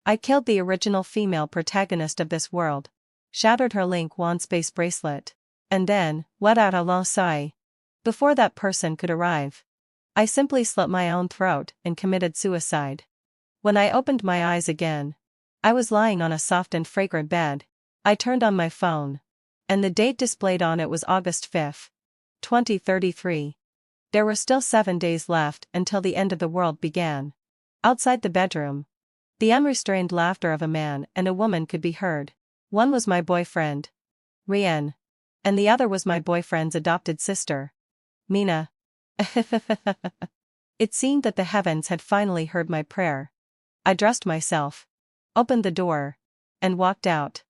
I killed the original female protagonist of this world, shattered her Lingquan space bracelet, and then, wet out a long sigh. Before that person could arrive, I simply slit my own throat and committed suicide. When I opened my eyes again, I was lying on a soft and fragrant bed. I turned on my phone, and the date displayed on it was August 5th, 2033. There were still 7 days left until the end of the world began. Outside the bedroom, the unrestrained laughter of a man and a woman could be heard. One was my boyfriend, Rian, and the other was my boyfriend's adopted sister, Mina. It seemed that the heavens had finally heard my prayer. I dressed myself, opened the door, and walked out.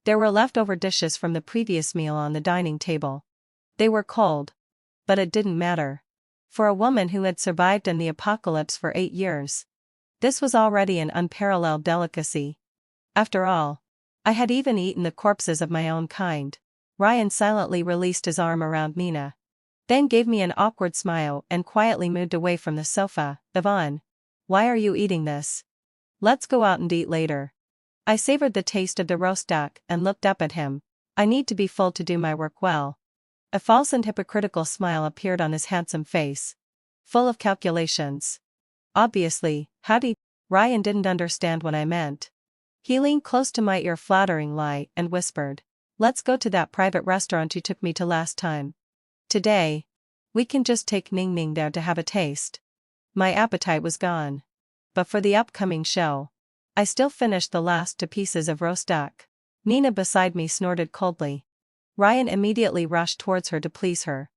There were leftover dishes from the previous meal on the dining table. They were cold, but it didn't matter. For a woman who had survived in the apocalypse for 8 years, this was already an unparalleled delicacy. After all, I had even eaten the corpses of my own kind. Ryan silently released his arm around Mina, then gave me an awkward smile and quietly moved away from the sofa. Yvonne, why are you eating this? Let's go out and eat later. I savored the taste of the roast duck and looked up at him. I need to be full to do my work well. A false and hypocritical smile appeared on his handsome face, full of calculations. Obviously, Ryan didn't understand what I meant. He leaned close to my ear flatteringly and whispered, let's go to that private restaurant you took me to last time. Today, we can just take Ning Ning there to have a taste. My appetite was gone. But for the upcoming show, I still finished the last 2 pieces of roast duck. Nina beside me snorted coldly. Ryan immediately rushed towards her to please her.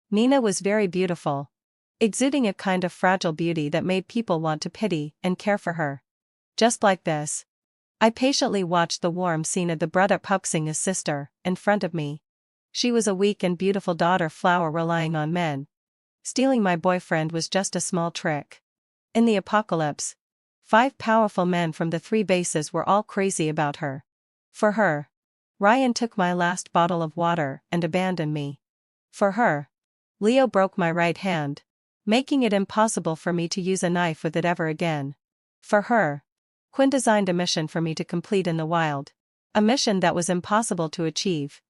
Nina was very beautiful, exuding a kind of fragile beauty that made people want to pity and care for her. Just like this. I patiently watched the warm scene of the brother pupsing his sister in front of me. She was a weak and beautiful daughter flower relying on men. Stealing my boyfriend was just a small trick. In the apocalypse, 5 powerful men from the 3 bases were all crazy about her. For her, Ryan took my last bottle of water and abandoned me. For her, Leo broke my right hand, making it impossible for me to use a knife with it ever again. For her, Quinn designed a mission for me to complete in the wild. A mission that was impossible to achieve.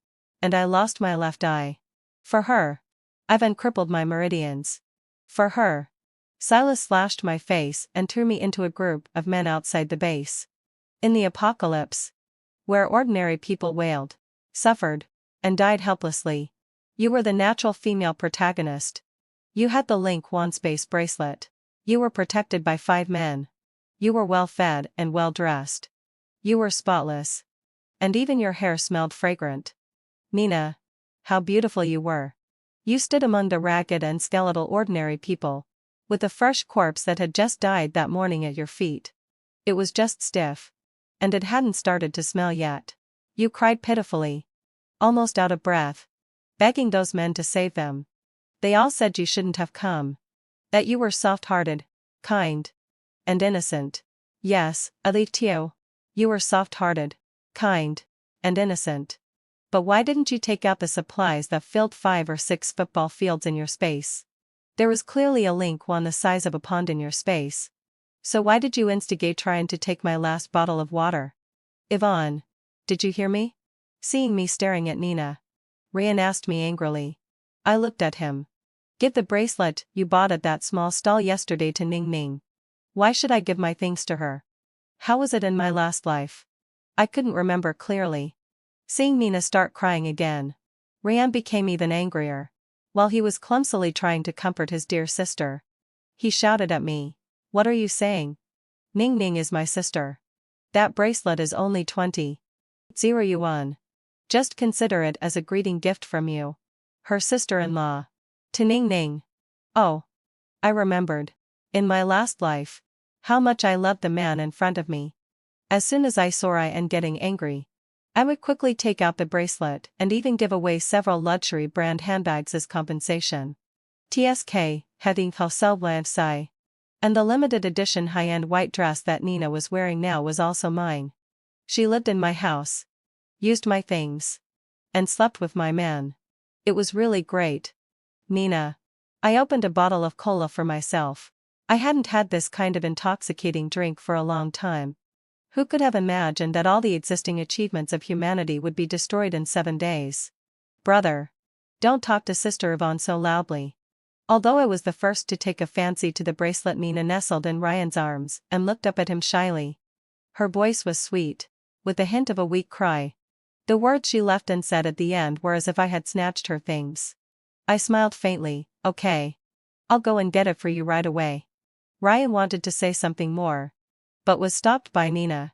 And I lost my left eye. For her, Ivan crippled my meridians. For her, Silas slashed my face and threw me into a group of men outside the base. In the apocalypse, where ordinary people wailed, suffered, and died helplessly, you were the natural female protagonist. You had the Lingquan space bracelet. You were protected by 5 men. You were well fed and well dressed. You were spotless. And even your hair smelled fragrant. Mina, how beautiful you were. You stood among the ragged and skeletal ordinary people, with a fresh corpse that had just died that morning at your feet. It was just stiff. And it hadn't started to smell yet. You cried pitifully, almost out of breath, begging those men to save them. They all said you shouldn't have come. That you were soft-hearted, kind, and innocent. Yes, Alithio, you were soft-hearted, kind, and innocent. But why didn't you take out the supplies that filled 5 or 6 football fields in your space? There was clearly a Lingquan the size of a pond in your space. So why did you instigate trying to take my last bottle of water? Yvonne, did you hear me? Seeing me staring at Nina, Ryan asked me angrily. I looked at him. Give the bracelet you bought at that small stall yesterday to Ning Ning. Why should I give my things to her? How was it in my last life? I couldn't remember clearly. Seeing Nina start crying again, Ryan became even angrier. While he was clumsily trying to comfort his dear sister, he shouted at me, what are you saying? Ning Ning is my sister. That bracelet is only 20 yuan. Just consider it as a greeting gift from you, her sister-in-law, to Ning Ning. Oh, I remembered, in my last life, how much I loved the man in front of me. As soon as I saw Ryan getting angry, I would quickly take out the bracelet and even give away several luxury brand handbags as compensation. TSK, heading Sai. And the limited edition high-end white dress that Nina was wearing now was also mine. She lived in my house, used my things, and slept with my man. It was really great. Nina. I opened a bottle of cola for myself. I hadn't had this kind of intoxicating drink for a long time. Who could have imagined that all the existing achievements of humanity would be destroyed in 7 days? Brother. Don't talk to Sister Yvonne so loudly. Although I was the first to take a fancy to the bracelet, Nina nestled in Ryan's arms and looked up at him shyly. Her voice was sweet, with a hint of a weak cry. The words she left unsaid at the end were as if I had snatched her things. I smiled faintly. Okay. I'll go and get it for you right away. Ryan wanted to say something more, but was stopped by Nina.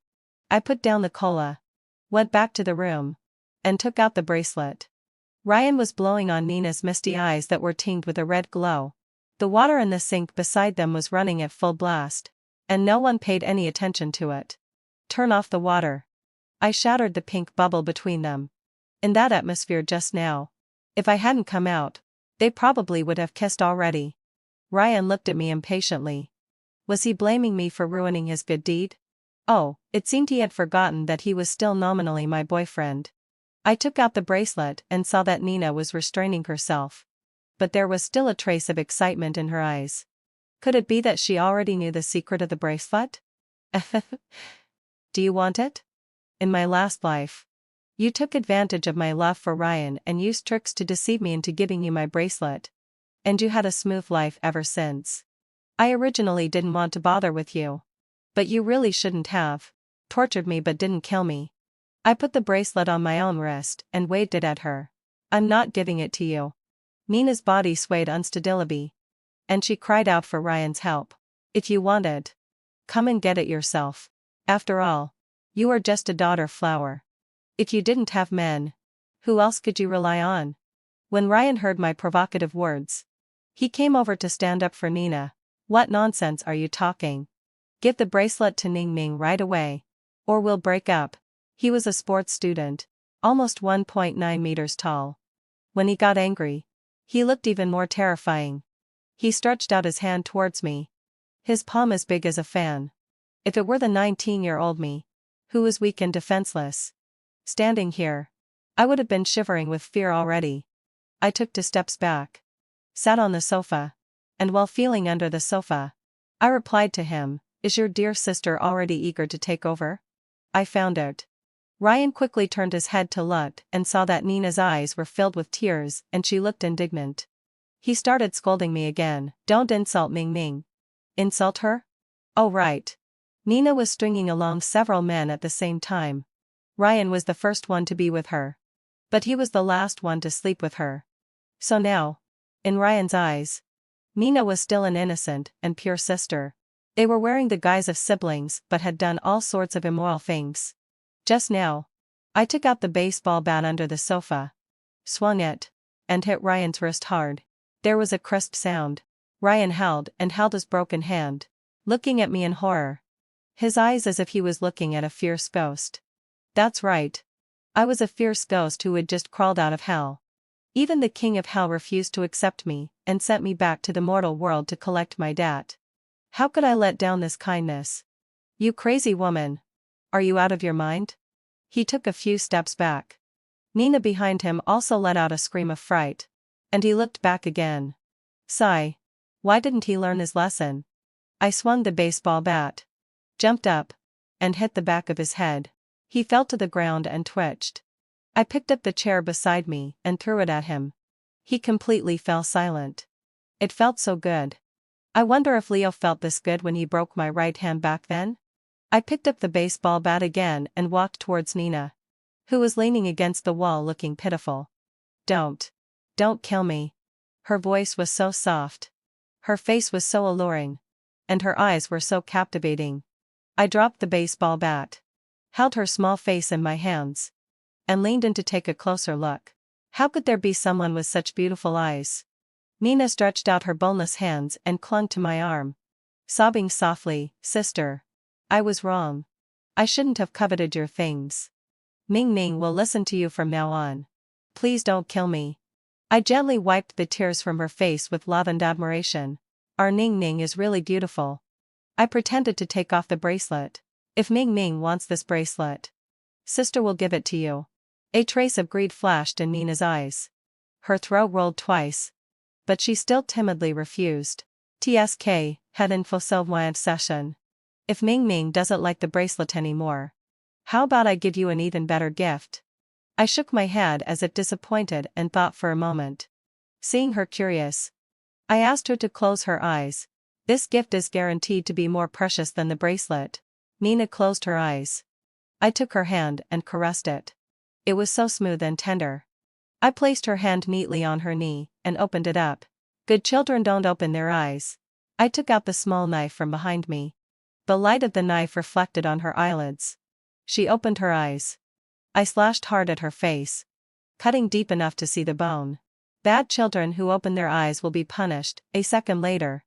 I put down the cola, went back to the room, and took out the bracelet. Ryan was blowing on Nina's misty eyes that were tinged with a red glow. The water in the sink beside them was running at full blast, and no one paid any attention to it. Turn off the water. I shattered the pink bubble between them. In that atmosphere just now, if I hadn't come out, they probably would have kissed already. Ryan looked at me impatiently. Was he blaming me for ruining his good deed? Oh, it seemed he had forgotten that he was still nominally my boyfriend. I took out the bracelet and saw that Nina was restraining herself. But there was still a trace of excitement in her eyes. Could it be that she already knew the secret of the bracelet? Do you want it? In my last life, you took advantage of my love for Ryan and used tricks to deceive me into giving you my bracelet. And you had a smooth life ever since. I originally didn't want to bother with you. But you really shouldn't have. Tortured me but didn't kill me. I put the bracelet on my own wrist and waved it at her. I'm not giving it to you. Nina's body swayed unsteadily, and she cried out for Ryan's help. If you want it, come and get it yourself. After all, you are just a daughter flower. If you didn't have men, who else could you rely on? When Ryan heard my provocative words, he came over to stand up for Nina. What nonsense are you talking? Give the bracelet to Ning Ming right away, or we'll break up. He was a sports student, almost 1.9 meters tall. When he got angry, he looked even more terrifying. He stretched out his hand towards me, his palm as big as a fan. If it were the 19-year-old me, who was weak and defenseless, standing here, I would have been shivering with fear already. I took 2 steps back, sat on the sofa, and while feeling under the sofa, I replied to him, "Is your dear sister already eager to take over?" I found out. Ryan quickly turned his head to look and saw that Nina's eyes were filled with tears and she looked indignant. He started scolding me again. Don't insult Ming Ming. Insult her? Oh right. Nina was stringing along several men at the same time. Ryan was the first one to be with her. But he was the last one to sleep with her. So now, in Ryan's eyes, Nina was still an innocent and pure sister. They were wearing the guise of siblings but had done all sorts of immoral things. Just now, I took out the baseball bat under the sofa, swung it, and hit Ryan's wrist hard. There was a crisp sound. Ryan held his broken hand, looking at me in horror. His eyes as if he was looking at a fierce ghost. That's right. I was a fierce ghost who had just crawled out of hell. Even the king of hell refused to accept me and sent me back to the mortal world to collect my debt. How could I let down this kindness? You crazy woman. Are you out of your mind? He took a few steps back. Nina behind him also let out a scream of fright. And he looked back again. Sigh. Why didn't he learn his lesson? I swung the baseball bat, jumped up, and hit the back of his head. He fell to the ground and twitched. I picked up the chair beside me and threw it at him. He completely fell silent. It felt so good. I wonder if Leo felt this good when he broke my right hand back then? I picked up the baseball bat again and walked towards Nina, who was leaning against the wall looking pitiful. Don't kill me. Her voice was so soft. Her face was so alluring. And her eyes were so captivating. I dropped the baseball bat, held her small face in my hands, and leaned in to take a closer look. How could there be someone with such beautiful eyes? Nina stretched out her boneless hands and clung to my arm, sobbing softly, Sister, I was wrong. I shouldn't have coveted your things. Ming Ming will listen to you from now on. Please don't kill me. I gently wiped the tears from her face with love and admiration. Our Ning Ning is really beautiful. I pretended to take off the bracelet. If Ming Ming wants this bracelet, Sister will give it to you. A trace of greed flashed in Nina's eyes. Her throat rolled twice, but she still timidly refused. TSK, had info session. If Ming Ming doesn't like the bracelet anymore, how about I give you an even better gift? I shook my head as if disappointed and thought for a moment. Seeing her curious, I asked her to close her eyes. This gift is guaranteed to be more precious than the bracelet. Nina closed her eyes. I took her hand and caressed it. It was so smooth and tender. I placed her hand neatly on her knee and opened it up. Good children don't open their eyes. I took out the small knife from behind me. The light of the knife reflected on her eyelids. She opened her eyes. I slashed hard at her face, cutting deep enough to see the bone. Bad children who open their eyes will be punished. A second later,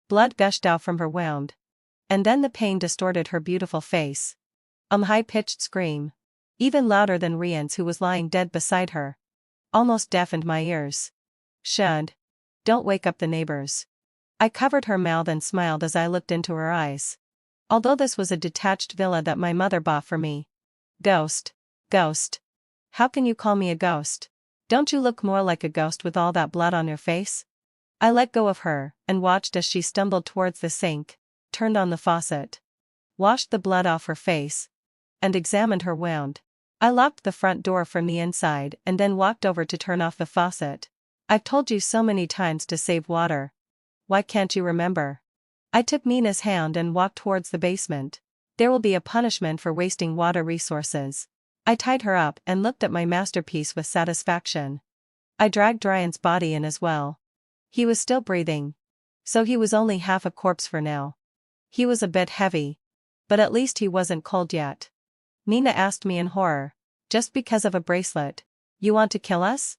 blood gushed out from her wound. And then the pain distorted her beautiful face. A high-pitched scream, even louder than Rian's, who was lying dead beside her, almost deafened my ears. Shud. Don't wake up the neighbors. I covered her mouth and smiled as I looked into her eyes. Although this was a detached villa that my mother bought for me. Ghost. Ghost. How can you call me a ghost? Don't you look more like a ghost with all that blood on your face? I let go of her and watched as she stumbled towards the sink, turned on the faucet, washed the blood off her face, and examined her wound. I locked the front door from the inside and then walked over to turn off the faucet. I've told you so many times to save water. Why can't you remember? I took Mina's hand and walked towards the basement. There will be a punishment for wasting water resources. I tied her up and looked at my masterpiece with satisfaction. I dragged Ryan's body in as well. He was still breathing. So he was only half a corpse for now. He was a bit heavy. But at least he wasn't cold yet. Nina asked me in horror. Just because of a bracelet, you want to kill us?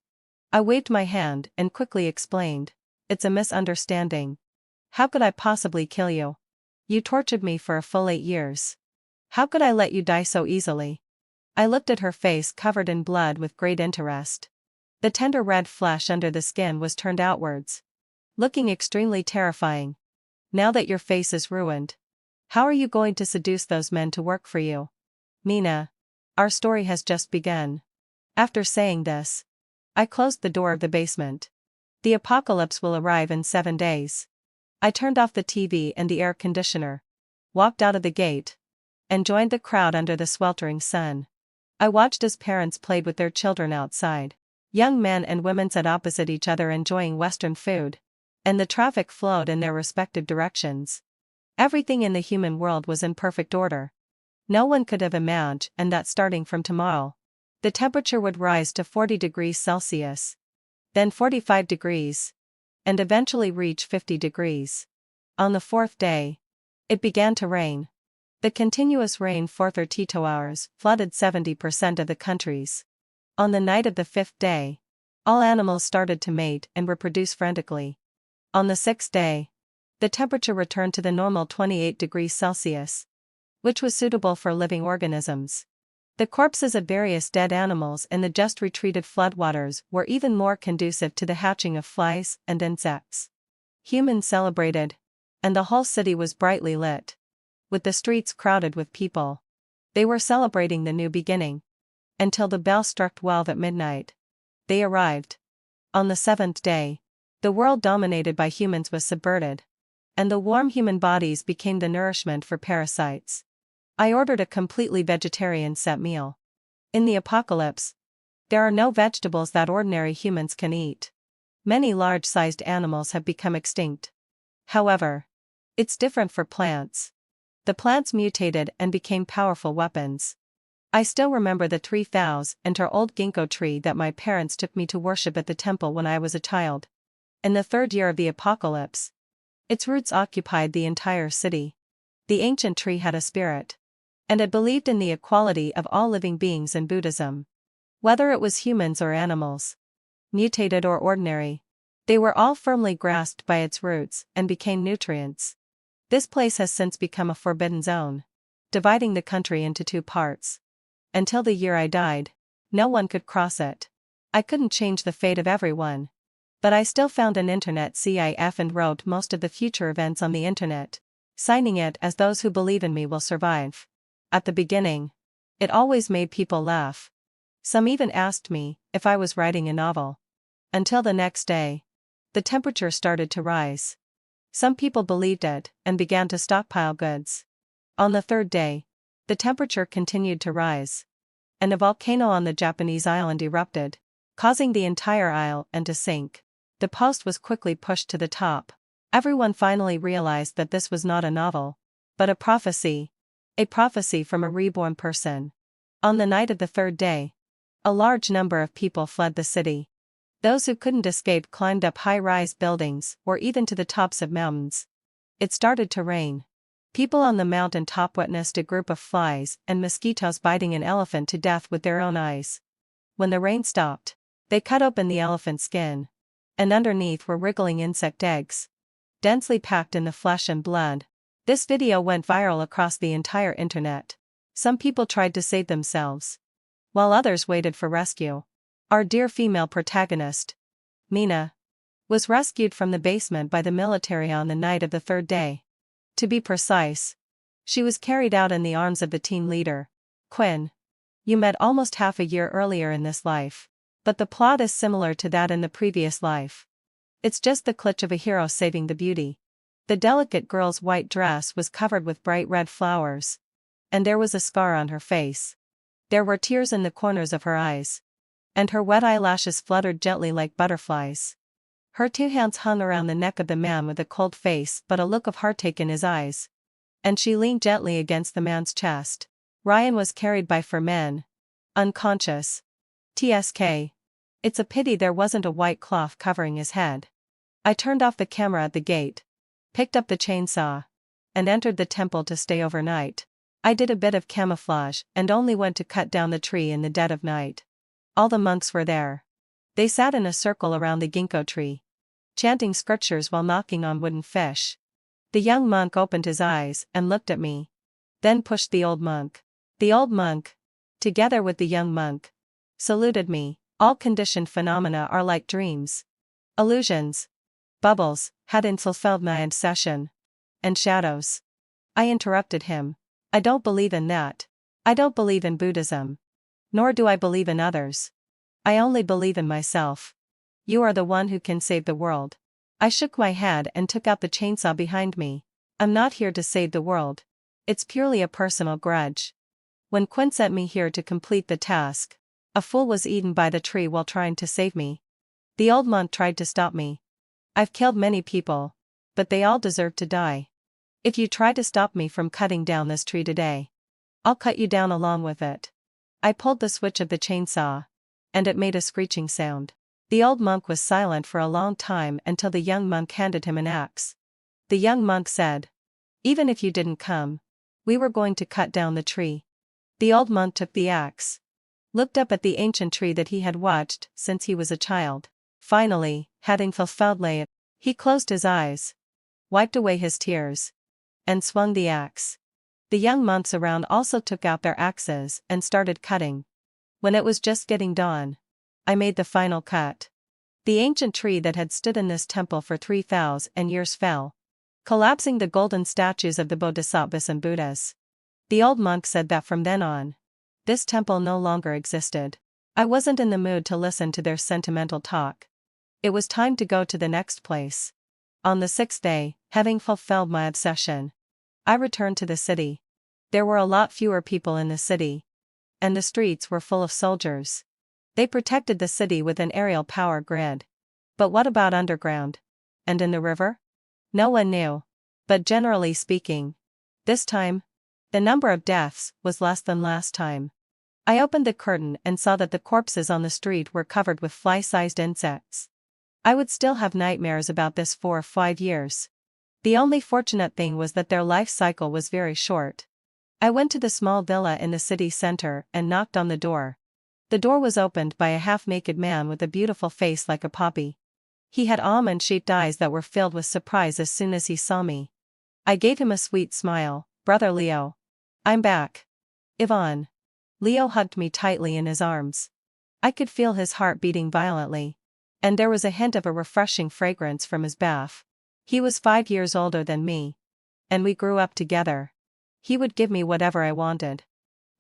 I waved my hand and quickly explained. It's a misunderstanding. How could I possibly kill you? You tortured me for a full 8 years. How could I let you die so easily? I looked at her face covered in blood with great interest. The tender red flesh under the skin was turned outwards, looking extremely terrifying. Now that your face is ruined, how are you going to seduce those men to work for you? Nina, our story has just begun. After saying this, I closed the door of the basement. The apocalypse will arrive in 7 days. I turned off the TV and the air conditioner, walked out of the gate, and joined the crowd under the sweltering sun. I watched as parents played with their children outside. Young men and women sat opposite each other enjoying Western food, and the traffic flowed in their respective directions. Everything in the human world was in perfect order. No one could have imagined that starting from tomorrow, the temperature would rise to 40 degrees Celsius, then 45 degrees, and eventually reach 50 degrees. On the 4th day, it began to rain. The continuous rain for 32 hours flooded 70% of the countries. On the night of the 5th day, all animals started to mate and reproduce frantically. On the 6th day, the temperature returned to the normal 28 degrees Celsius, which was suitable for living organisms. The corpses of various dead animals in the just retreated floodwaters were even more conducive to the hatching of flies and insects. Humans celebrated, and the whole city was brightly lit, with the streets crowded with people. They were celebrating the new beginning. Until the bell struck 12 at midnight. They arrived. On the 7th day, the world dominated by humans was subverted, and the warm human bodies became the nourishment for parasites. I ordered a completely vegetarian set meal. In the apocalypse, there are no vegetables that ordinary humans can eat. Many large-sized animals have become extinct. However, it's different for plants. The plants mutated and became powerful weapons. I still remember the 3,000-year-old ginkgo tree that my parents took me to worship at the temple when I was a child. In the 3rd year of the apocalypse, its roots occupied the entire city. The ancient tree had a spirit, and it believed in the equality of all living beings in Buddhism. Whether it was humans or animals, mutated or ordinary, they were all firmly grasped by its roots and became nutrients. This place has since become a forbidden zone, dividing the country into 2 parts. Until the year I died, no one could cross it. I couldn't change the fate of everyone. But I still found an internet CIF and wrote most of the future events on the internet, signing it as "Those who believe in me will survive." At the beginning, it always made people laugh. Some even asked me if I was writing a novel. Until the next day, the temperature started to rise. Some people believed it and began to stockpile goods. On the third day, the temperature continued to rise, and a volcano on the Japanese island erupted, causing the entire island to sink. The post was quickly pushed to the top. Everyone finally realized that this was not a novel, but a prophecy from a reborn person. On the night of the third day, a large number of people fled the city. Those who couldn't escape climbed up high-rise buildings or even to the tops of mountains. It started to rain. People on the mountain top witnessed a group of flies and mosquitoes biting an elephant to death with their own eyes. When the rain stopped, they cut open the elephant's skin, and underneath were wriggling insect eggs, densely packed in the flesh and blood. This video went viral across the entire internet. Some people tried to save themselves, while others waited for rescue. Our dear female protagonist, Mina, was rescued from the basement by the military on the night of the third day. To be precise, she was carried out in the arms of the team leader, Quinn. You met almost half a year earlier in this life, but the plot is similar to that in the previous life. It's just the clutch of a hero saving the beauty. The delicate girl's white dress was covered with bright red flowers, and there was a scar on her face. There were tears in the corners of her eyes, and her wet eyelashes fluttered gently like butterflies. Her two hands hung around the neck of the man with a cold face but a look of heartache in his eyes, and she leaned gently against the man's chest. Ryan was carried by 4 men, unconscious. TSK. It's a pity there wasn't a white cloth covering his head. I turned off the camera at the gate, picked up the chainsaw, and entered the temple to stay overnight. I did a bit of camouflage and only went to cut down the tree in the dead of night. All the monks were there. They sat in a circle around the ginkgo tree, chanting scriptures while knocking on wooden fish. The young monk opened his eyes and looked at me, then pushed the old monk. The old monk, together with the young monk, saluted me. All conditioned phenomena are like dreams, illusions, bubbles, hadn't fulfilled my obsession, and shadows. I interrupted him. I don't believe in that. I don't believe in Buddhism. Nor do I believe in others. I only believe in myself. You are the one who can save the world. I shook my head and took out the chainsaw behind me. I'm not here to save the world. It's purely a personal grudge. When Quinn sent me here to complete the task, a fool was eaten by the tree while trying to save me. The old monk tried to stop me. I've killed many people, but they all deserve to die. If you try to stop me from cutting down this tree today, I'll cut you down along with it. I pulled the switch of the chainsaw, and it made a screeching sound. The old monk was silent for a long time until the young monk handed him an axe. The young monk said, "Even if you didn't come, we were going to cut down the tree." The old monk took the axe, looked up at the ancient tree that he had watched since he was a child. Finally, having fulfilled it, he closed his eyes, wiped away his tears, and swung the axe. The young monks around also took out their axes and started cutting. When it was just getting dawn, I made the final cut. The ancient tree that had stood in this temple for 3,000 years fell, collapsing the golden statues of the Bodhisattvas and Buddhas. The old monk said that from then on, this temple no longer existed. I wasn't in the mood to listen to their sentimental talk. It was time to go to the next place. On the 6th day, having fulfilled my obsession, I returned to the city. There were a lot fewer people in the city, and the streets were full of soldiers. They protected the city with an aerial power grid. But what about underground? And in the river? No one knew. But generally speaking, this time, the number of deaths was less than last time. I opened the curtain and saw that the corpses on the street were covered with fly-sized insects. I would still have nightmares about this for 4 or 5 years. The only fortunate thing was that their life cycle was very short. I went to the small villa in the city center and knocked on the door. The door was opened by a half-naked man with a beautiful face like a poppy. He had almond-shaped eyes that were filled with surprise as soon as he saw me. I gave him a sweet smile. "Brother Leo. I'm back. Yvonne." Leo hugged me tightly in his arms. I could feel his heart beating violently, and there was a hint of a refreshing fragrance from his bath. He was 5 years older than me, and we grew up together. He would give me whatever I wanted.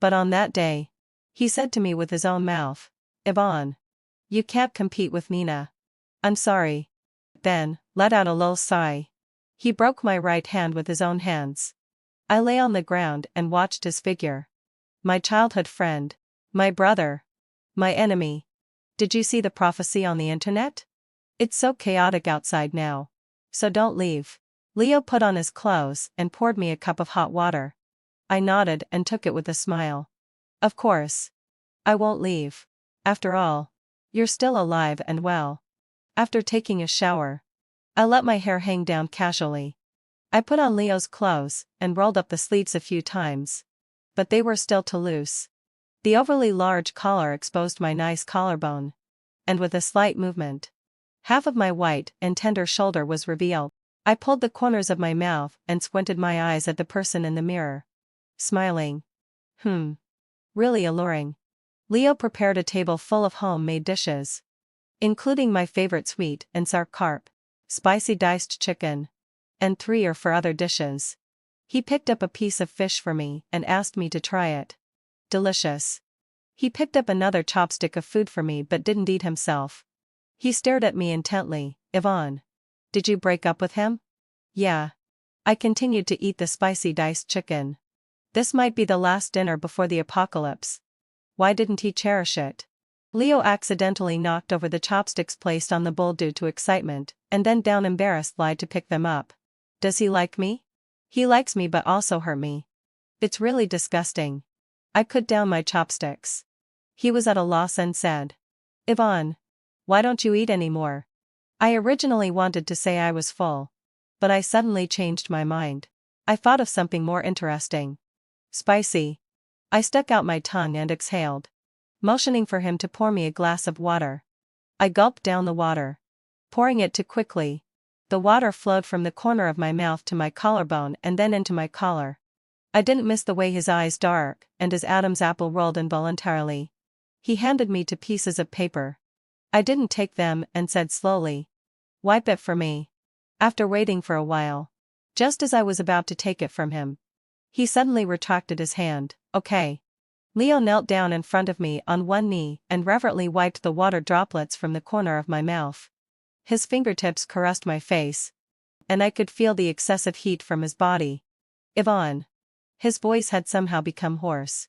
But on that day, he said to me with his own mouth, "Yvonne, you can't compete with Mina." "I'm sorry." Then, let out a low sigh. He broke my right hand with his own hands. I lay on the ground and watched his figure. My childhood friend. My brother. My enemy. Did you see the prophecy on the internet? It's so chaotic outside now. So don't leave. Leo put on his clothes and poured me a cup of hot water. I nodded and took it with a smile. Of course. I won't leave. After all, you're still alive and well. After taking a shower, I let my hair hang down casually. I put on Leo's clothes and rolled up the sleeves a few times. But they were still too loose. The overly large collar exposed my nice collarbone. And with a slight movement, half of my white and tender shoulder was revealed. I pulled the corners of my mouth and squinted my eyes at the person in the mirror. Smiling. Really alluring. Leo prepared a table full of homemade dishes, including my favorite sweet and sour carp, spicy diced chicken, and 3 or 4 other dishes. He picked up a piece of fish for me and asked me to try it. Delicious. He picked up another chopstick of food for me but didn't eat himself. He stared at me intently. Yvonne. Did you break up with him? Yeah. I continued to eat the spicy diced chicken. This might be the last dinner before the apocalypse. Why didn't he cherish it? Leo accidentally knocked over the chopsticks placed on the bowl due to excitement, and then down embarrassed lied to pick them up. Does he like me? He likes me but also hurt me. It's really disgusting. I put down my chopsticks. He was at a loss and said, Yvonne, why don't you eat anymore? I originally wanted to say I was full. But I suddenly changed my mind. I thought of something more interesting. Spicy. I stuck out my tongue and exhaled, motioning for him to pour me a glass of water. I gulped down the water, pouring it too quickly. The water flowed from the corner of my mouth to my collarbone and then into my collar. I didn't miss the way his eyes dark and his Adam's apple rolled involuntarily. He handed me 2 pieces of paper. I didn't take them and said slowly, "Wipe it for me." After waiting for a while, just as I was about to take it from him, he suddenly retracted his hand. Okay. Leo knelt down in front of me on one knee and reverently wiped the water droplets from the corner of my mouth. His fingertips caressed my face, and I could feel the excessive heat from his body. Yvonne. His voice had somehow become hoarse.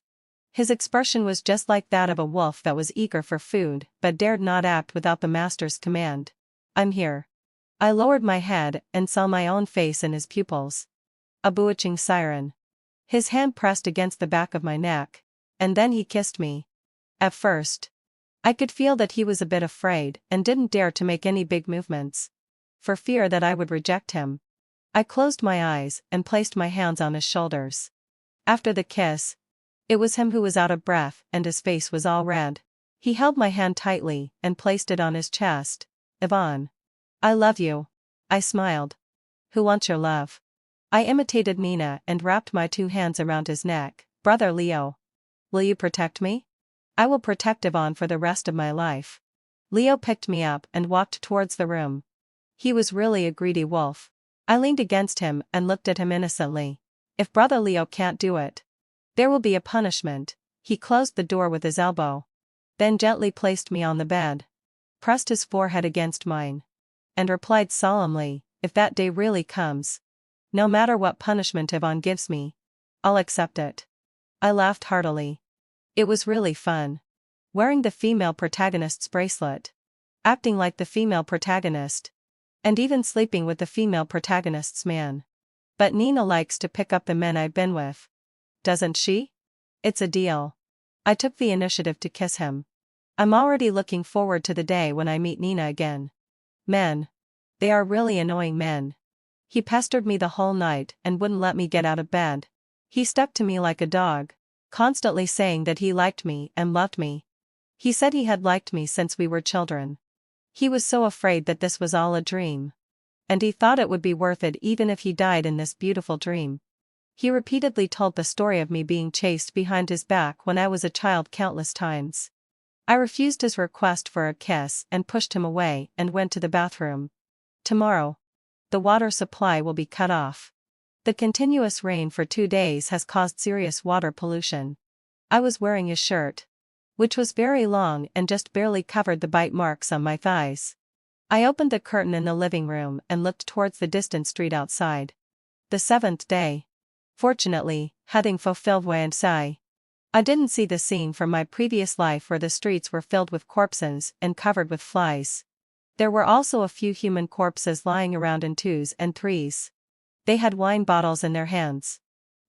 His expression was just like that of a wolf that was eager for food but dared not act without the master's command. I'm here. I lowered my head and saw my own face in his pupils. A bewitching siren. His hand pressed against the back of my neck, and then he kissed me. At first, I could feel that he was a bit afraid and didn't dare to make any big movements, for fear that I would reject him. I closed my eyes and placed my hands on his shoulders. After the kiss, it was him who was out of breath and his face was all red. He held my hand tightly and placed it on his chest. Yvonne. I love you. I smiled. Who wants your love? I imitated Nina and wrapped my 2 hands around his neck. Brother Leo. Will you protect me? I will protect Yvonne for the rest of my life. Leo picked me up and walked towards the room. He was really a greedy wolf. I leaned against him and looked at him innocently. If Brother Leo can't do it, there will be a punishment. He closed the door with his elbow, then gently placed me on the bed, pressed his forehead against mine, and replied solemnly, if that day really comes, no matter what punishment Yvonne gives me, I'll accept it. I laughed heartily. It was really fun. Wearing the female protagonist's bracelet, acting like the female protagonist, and even sleeping with the female protagonist's man. But Nina likes to pick up the men I've been with. Doesn't she? It's a deal. I took the initiative to kiss him. I'm already looking forward to the day when I meet Nina again. Men. They are really annoying men. He pestered me the whole night and wouldn't let me get out of bed. He stuck to me like a dog, constantly saying that he liked me and loved me. He said he had liked me since we were children. He was so afraid that this was all a dream. And he thought it would be worth it even if he died in this beautiful dream. He repeatedly told the story of me being chased behind his back when I was a child countless times. I refused his request for a kiss and pushed him away and went to the bathroom. Tomorrow, the water supply will be cut off. The continuous rain for 2 days has caused serious water pollution. I was wearing a shirt, which was very long and just barely covered the bite marks on my thighs. I opened the curtain in the living room and looked towards the distant street outside. The 7th day. Fortunately, having fulfilled my sigh, I didn't see the scene from my previous life where the streets were filled with corpses and covered with flies. There were also a few human corpses lying around in twos and threes. They had wine bottles in their hands.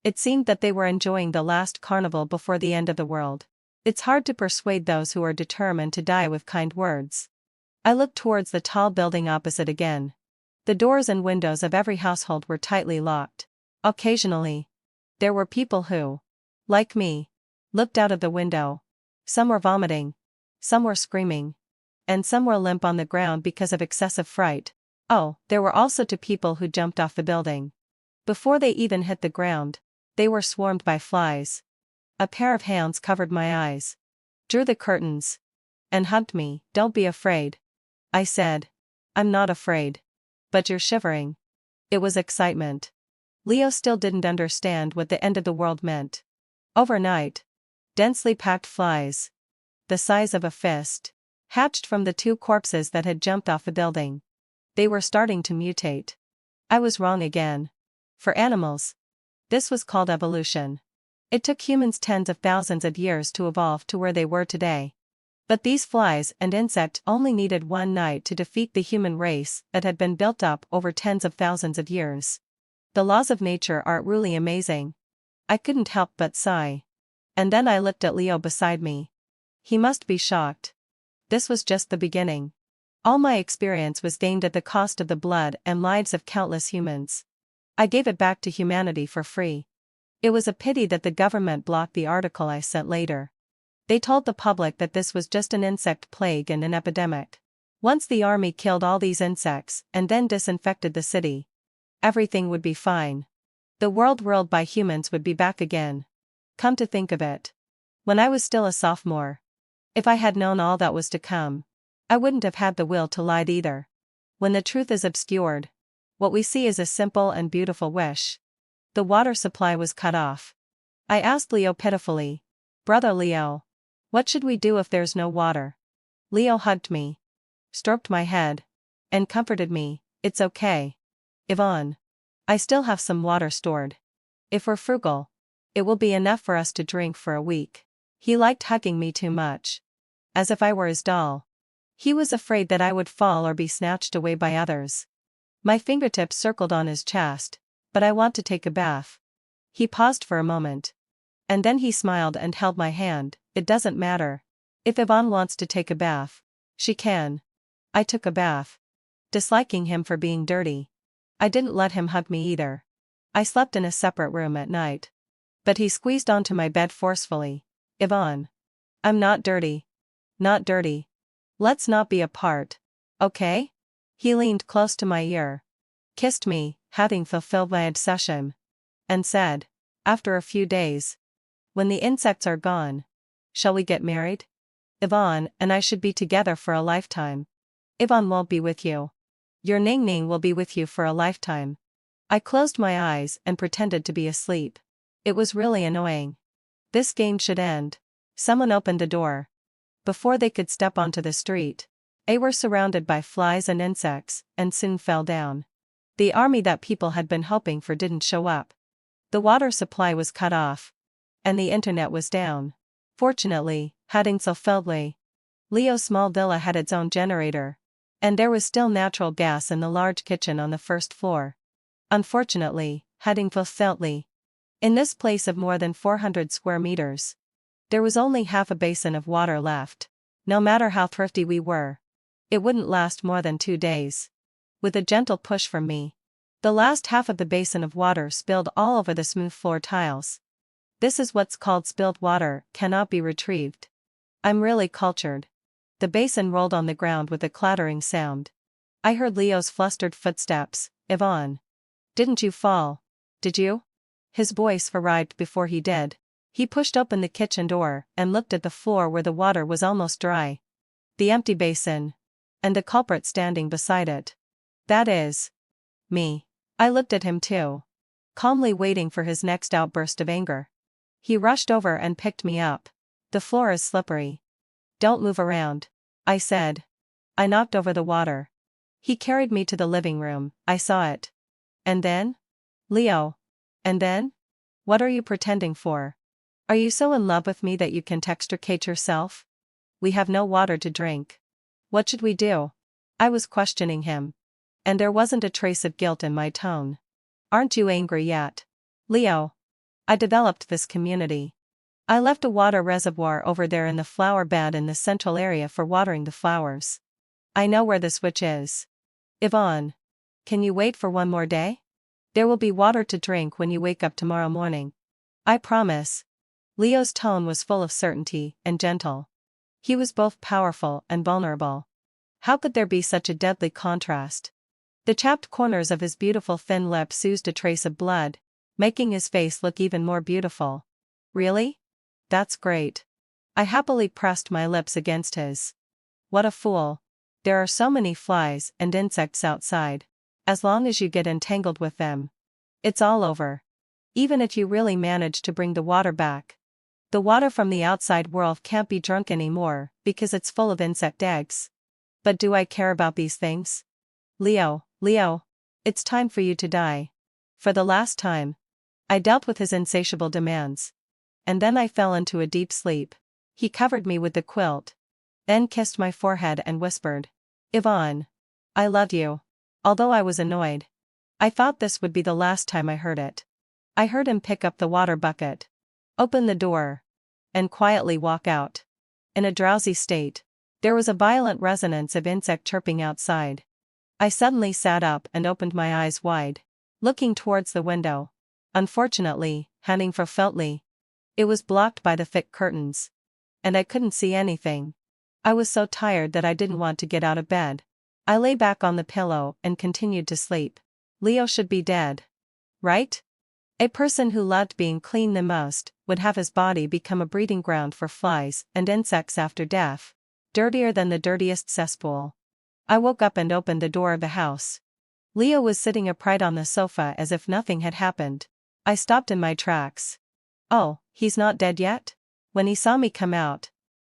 It seemed that they were enjoying the last carnival before the end of the world. It's hard to persuade those who are determined to die with kind words. I looked towards the tall building opposite again. The doors and windows of every household were tightly locked. Occasionally, there were people who, like me, looked out of the window. Some were vomiting, some were screaming, and some were limp on the ground because of excessive fright. Oh, there were also two people who jumped off the building. Before they even hit the ground, they were swarmed by flies. A pair of hands covered my eyes, drew the curtains, and hugged me. "Don't be afraid," I said. "I'm not afraid. But you're shivering." It was excitement. Leo still didn't understand what the end of the world meant. Overnight, densely packed flies, the size of a fist, hatched from the two corpses that had jumped off the building. They were starting to mutate. I was wrong again. For animals, this was called evolution. It took humans tens of thousands of years to evolve to where they were today. But these flies and insects only needed one night to defeat the human race that had been built up over tens of thousands of years. The laws of nature are really amazing. I couldn't help but sigh. And then I looked at Leo beside me. He must be shocked. This was just the beginning. All my experience was gained at the cost of the blood and lives of countless humans. I gave it back to humanity for free. It was a pity that the government blocked the article I sent later. They told the public that this was just an insect plague and an epidemic. Once the army killed all these insects and then disinfected the city, everything would be fine. The world ruled by humans would be back again. Come to think of it, when I was still a sophomore, if I had known all that was to come, I wouldn't have had the will to lie either. When the truth is obscured, what we see is a simple and beautiful wish. The water supply was cut off. I asked Leo pitifully, "Brother Leo, what should we do if there's no water?" Leo hugged me, stroked my head, and comforted me. "It's okay, Yvonne. I still have some water stored. If we're frugal, it will be enough for us to drink for a week." He liked hugging me too much. As if I were his doll. He was afraid that I would fall or be snatched away by others. My fingertips circled on his chest. "But I want to take a bath." He paused for a moment. And then he smiled and held my hand. "It doesn't matter. If Yvonne wants to take a bath, she can." I took a bath. Disliking him for being dirty, I didn't let him hug me either. I slept in a separate room at night. But he squeezed onto my bed forcefully. "Yvonne, I'm not dirty. Not dirty. Let's not be apart, okay?" He leaned close to my ear, kissed me, having fulfilled my obsession, and said, after a few days, "When the insects are gone, shall we get married? Yvonne and I should be together for a lifetime." "Yvonne won't be with you. Your Ning Ning will be with you for a lifetime." I closed my eyes and pretended to be asleep. It was really annoying. This game should end. Someone opened the door. Before they could step onto the street, they were surrounded by flies and insects, and soon fell down. The army that people had been hoping for didn't show up. The water supply was cut off. And the internet was down. Fortunately, heading southwardly, Leo's small villa had its own generator. And there was still natural gas in the large kitchen on the first floor. Unfortunately, heading southwardly, in this place of more than 400 square meters, there was only half a basin of water left. No matter how thrifty we were, it wouldn't last more than 2 days. With a gentle push from me, the last half of the basin of water spilled all over the smooth floor tiles. This is what's called spilled water, cannot be retrieved. I'm really cultured. The basin rolled on the ground with a clattering sound. I heard Leo's flustered footsteps. "Yvonne, didn't you fall? Did you?" His voice arrived before he did. He pushed open the kitchen door and looked at the floor where the water was almost dry. The empty basin. And the culprit standing beside it. "That is me." I looked at him too, calmly waiting for his next outburst of anger. He rushed over and picked me up. "The floor is slippery. Don't move around," I said. I knocked over the water. He carried me to the living room. I saw it. "And then?" "Leo. And then?" What are you pretending for? Are you so in love with me that you can extricate yourself? We have no water to drink. What should we do? I was questioning him. And there wasn't a trace of guilt in my tone. Aren't you angry yet? Leo. I developed this community. I left a water reservoir over there in the flower bed in the central area for watering the flowers. I know where the switch is. Yvonne. Can you wait for one more day? There will be water to drink when you wake up tomorrow morning. I promise. Leo's tone was full of certainty and gentle. He was both powerful and vulnerable. How could there be such a deadly contrast? The chapped corners of his beautiful thin lips oozed a trace of blood, making his face look even more beautiful. Really? That's great. I happily pressed my lips against his. What a fool. There are so many flies and insects outside. As long as you get entangled with them, it's all over. Even if you really manage to bring the water back. The water from the outside world can't be drunk anymore because it's full of insect eggs. But do I care about these things? Leo, it's time for you to die. For the last time. I dealt with his insatiable demands. And then I fell into a deep sleep. He covered me with the quilt. Then kissed my forehead and whispered, Yvonne. I love you. Although I was annoyed. I thought this would be the last time I heard it. I heard him pick up the water bucket. Open the door. And quietly walk out. In a drowsy state. There was a violent resonance of insect chirping outside. I suddenly sat up and opened my eyes wide, looking towards the window. Unfortunately, hunting for Feltley. It was blocked by the thick curtains. And I couldn't see anything. I was so tired that I didn't want to get out of bed. I lay back on the pillow and continued to sleep. Leo should be dead. Right? A person who loved being clean the most would have his body become a breeding ground for flies and insects after death, dirtier than the dirtiest cesspool. I woke up and opened the door of the house. Leo was sitting upright on the sofa as if nothing had happened. I stopped in my tracks. Oh, he's not dead yet? When he saw me come out,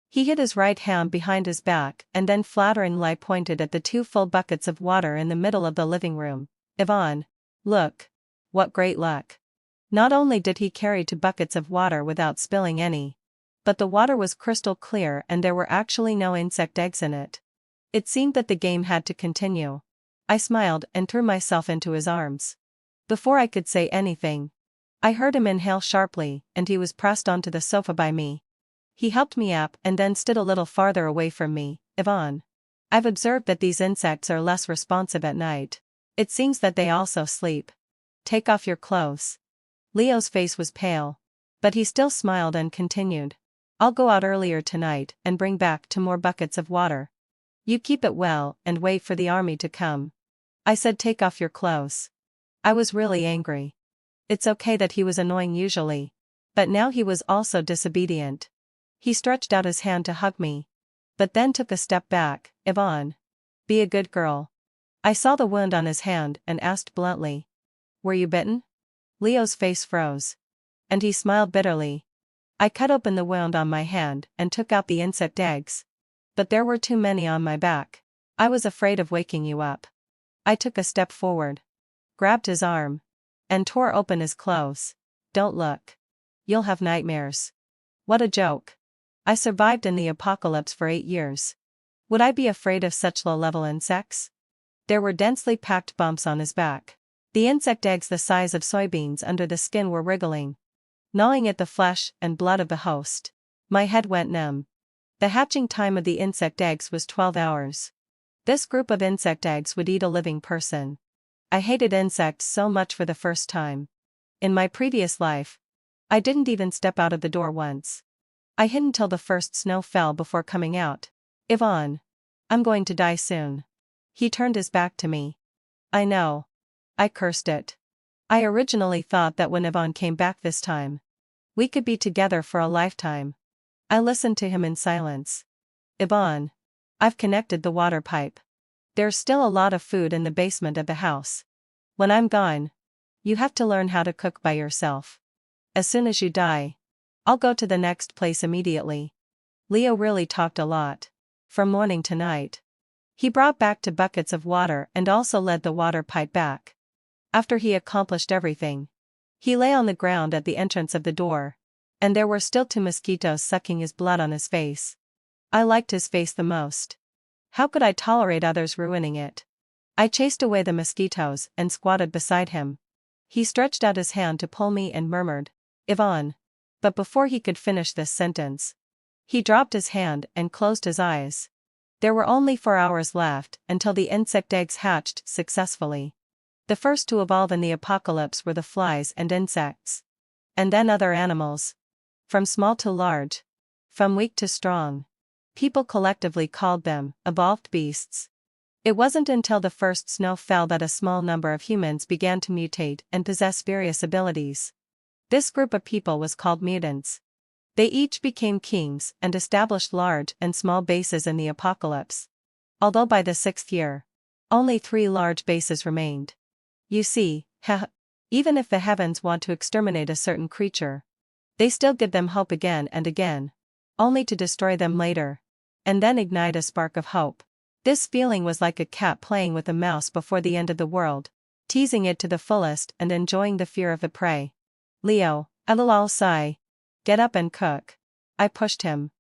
he hid his right hand behind his back and then flatteringly pointed at the 2 full buckets of water in the middle of the living room. Yvonne. Look. What great luck. Not only did he carry 2 buckets of water without spilling any, but the water was crystal clear and there were actually no insect eggs in it. It seemed that the game had to continue. I smiled and threw myself into his arms. Before I could say anything, I heard him inhale sharply and he was pressed onto the sofa by me. He helped me up and then stood a little farther away from me. Yvonne. I've observed that these insects are less responsive at night. It seems that they also sleep. Take off your clothes. Leo's face was pale. But he still smiled and continued. I'll go out earlier tonight and bring back 2 more buckets of water. You keep it well and wait for the army to come. I said take off your clothes. I was really angry. It's okay that he was annoying usually. But now he was also disobedient. He stretched out his hand to hug me. But then took a step back. Yvonne. Be a good girl. I saw the wound on his hand and asked bluntly. Were you bitten? Leo's face froze. And he smiled bitterly. I cut open the wound on my hand and took out the insect eggs. But there were too many on my back. I was afraid of waking you up. I took a step forward. Grabbed his arm. And tore open his clothes. Don't look. You'll have nightmares. What a joke. I survived in the apocalypse for 8 years. Would I be afraid of such low-level insects? There were densely packed bumps on his back. The insect eggs the size of soybeans under the skin were wriggling, gnawing at the flesh and blood of the host. My head went numb. The hatching time of the insect eggs was 12 hours. This group of insect eggs would eat a living person. I hated insects so much for the first time. In my previous life, I didn't even step out of the door once. I hid until the first snow fell before coming out. Yvonne. I'm going to die soon. He turned his back to me. I know. I cursed it. I originally thought that when Yvonne came back this time, we could be together for a lifetime. I listened to him in silence. Yvonne. I've connected the water pipe. There's still a lot of food in the basement of the house. When I'm gone, you have to learn how to cook by yourself. As soon as you die, I'll go to the next place immediately. Leo really talked a lot. From morning to night. He brought back 2 buckets of water and also led the water pipe back. After he accomplished everything, He lay on the ground at the entrance of the door. And there were still 2 mosquitoes sucking his blood on his face. I liked his face the most. How could I tolerate others ruining it? I chased away the mosquitoes and squatted beside him. He stretched out his hand to pull me and murmured, "Yvonne." But before he could finish this sentence, he dropped his hand and closed his eyes. There were only 4 hours left until the insect eggs hatched successfully. The first to evolve in the apocalypse were the flies and insects. And then other animals. From small to large. From weak to strong. People collectively called them evolved beasts. It wasn't until the first snow fell that a small number of humans began to mutate and possess various abilities. This group of people was called mutants. They each became kings and established large and small bases in the apocalypse. Although by the 6th year, only 3 large bases remained. You see, even if the heavens want to exterminate a certain creature, they still give them hope again and again, only to destroy them later, and then ignite a spark of hope. This feeling was like a cat playing with a mouse before the end of the world, teasing it to the fullest and enjoying the fear of the prey. "Leo, sigh. Get up and cook." I pushed him.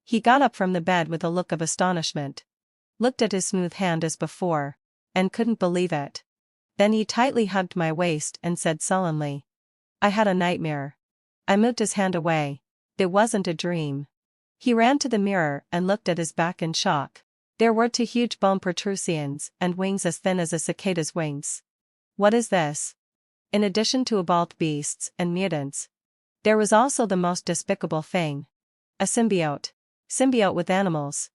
He got up from the bed with a look of astonishment, looked at his smooth hand as before, and couldn't believe it. Then he tightly hugged my waist and said sullenly, "I had a nightmare." I moved his hand away. It wasn't a dream. He ran to the mirror and looked at his back in shock. There were 2 huge bone protrusions and wings as thin as a cicada's wings. What is this? In addition to evolved beasts and mutants, there was also the most despicable thing. A symbiote. Symbiote with animals.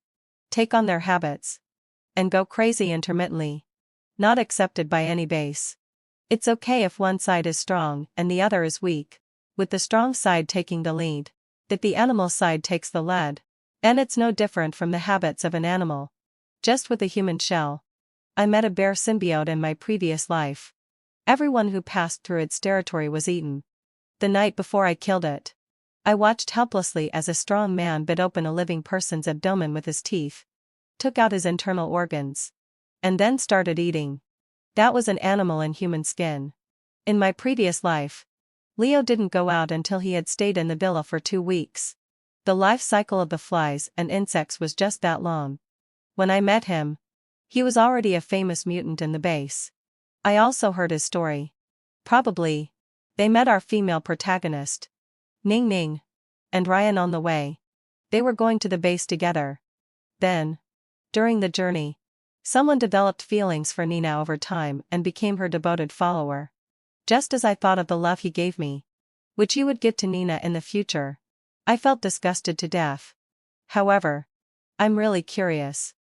Take on their habits. And go crazy intermittently. Not accepted by any base. It's okay if one side is strong and the other is weak, with the strong side taking the lead. That the animal side takes the lead. And it's no different from the habits of an animal. Just with a human shell. I met a bear symbiote in my previous life. Everyone who passed through its territory was eaten. The night before I killed it, I watched helplessly as a strong man bit open a living person's abdomen with his teeth, took out his internal organs, and then started eating. That was an animal in human skin. In my previous life, Leo didn't go out until he had stayed in the villa for 2 weeks. The life cycle of the flies and insects was just that long. When I met him, he was already a famous mutant in the base. I also heard his story. Probably, they met our female protagonist, Ning Ning, and Ryan on the way. They were going to the base together. Then, during the journey, someone developed feelings for Nina over time and became her devoted follower. Just as I thought of the love he gave me, which he would give to Nina in the future, I felt disgusted to death. However, I'm really curious.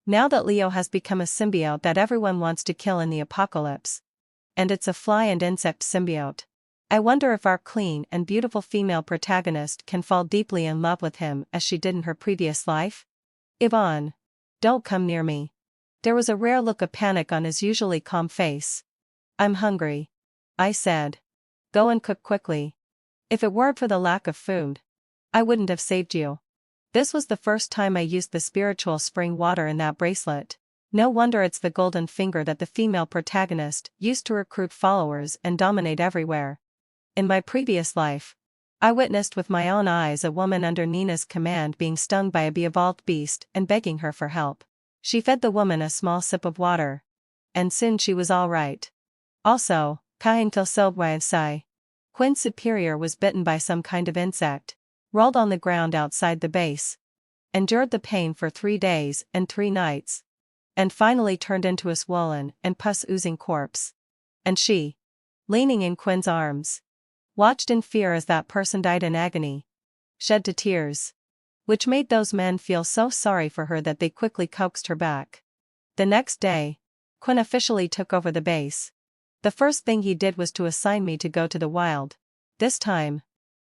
Now that Leo has become a symbiote that everyone wants to kill in the apocalypse, and it's a fly and insect symbiote, I wonder if our clean and beautiful female protagonist can fall deeply in love with him as she did in her previous life? "Yvonne, don't come near me." There was a rare look of panic on his usually calm face. "I'm hungry," I said. "Go and cook quickly. If it weren't for the lack of food, I wouldn't have saved you." This was the first time I used the spiritual spring water in that bracelet. No wonder it's the golden finger that the female protagonist used to recruit followers and dominate everywhere. In my previous life, I witnessed with my own eyes a woman under Nina's command being stung by a bee-evolved beast and begging her for help. She fed the woman a small sip of water, and soon she was all right. Also, Quinn's superior was bitten by some kind of insect, rolled on the ground outside the base, endured the pain for 3 days and 3 nights, and finally turned into a swollen and pus-oozing corpse. And she, leaning in Quinn's arms, watched in fear as that person died in agony, shed to tears, which made those men feel so sorry for her that they quickly coaxed her back. The next day, Quinn officially took over the base. The first thing he did was to assign me to go to the wild. This time,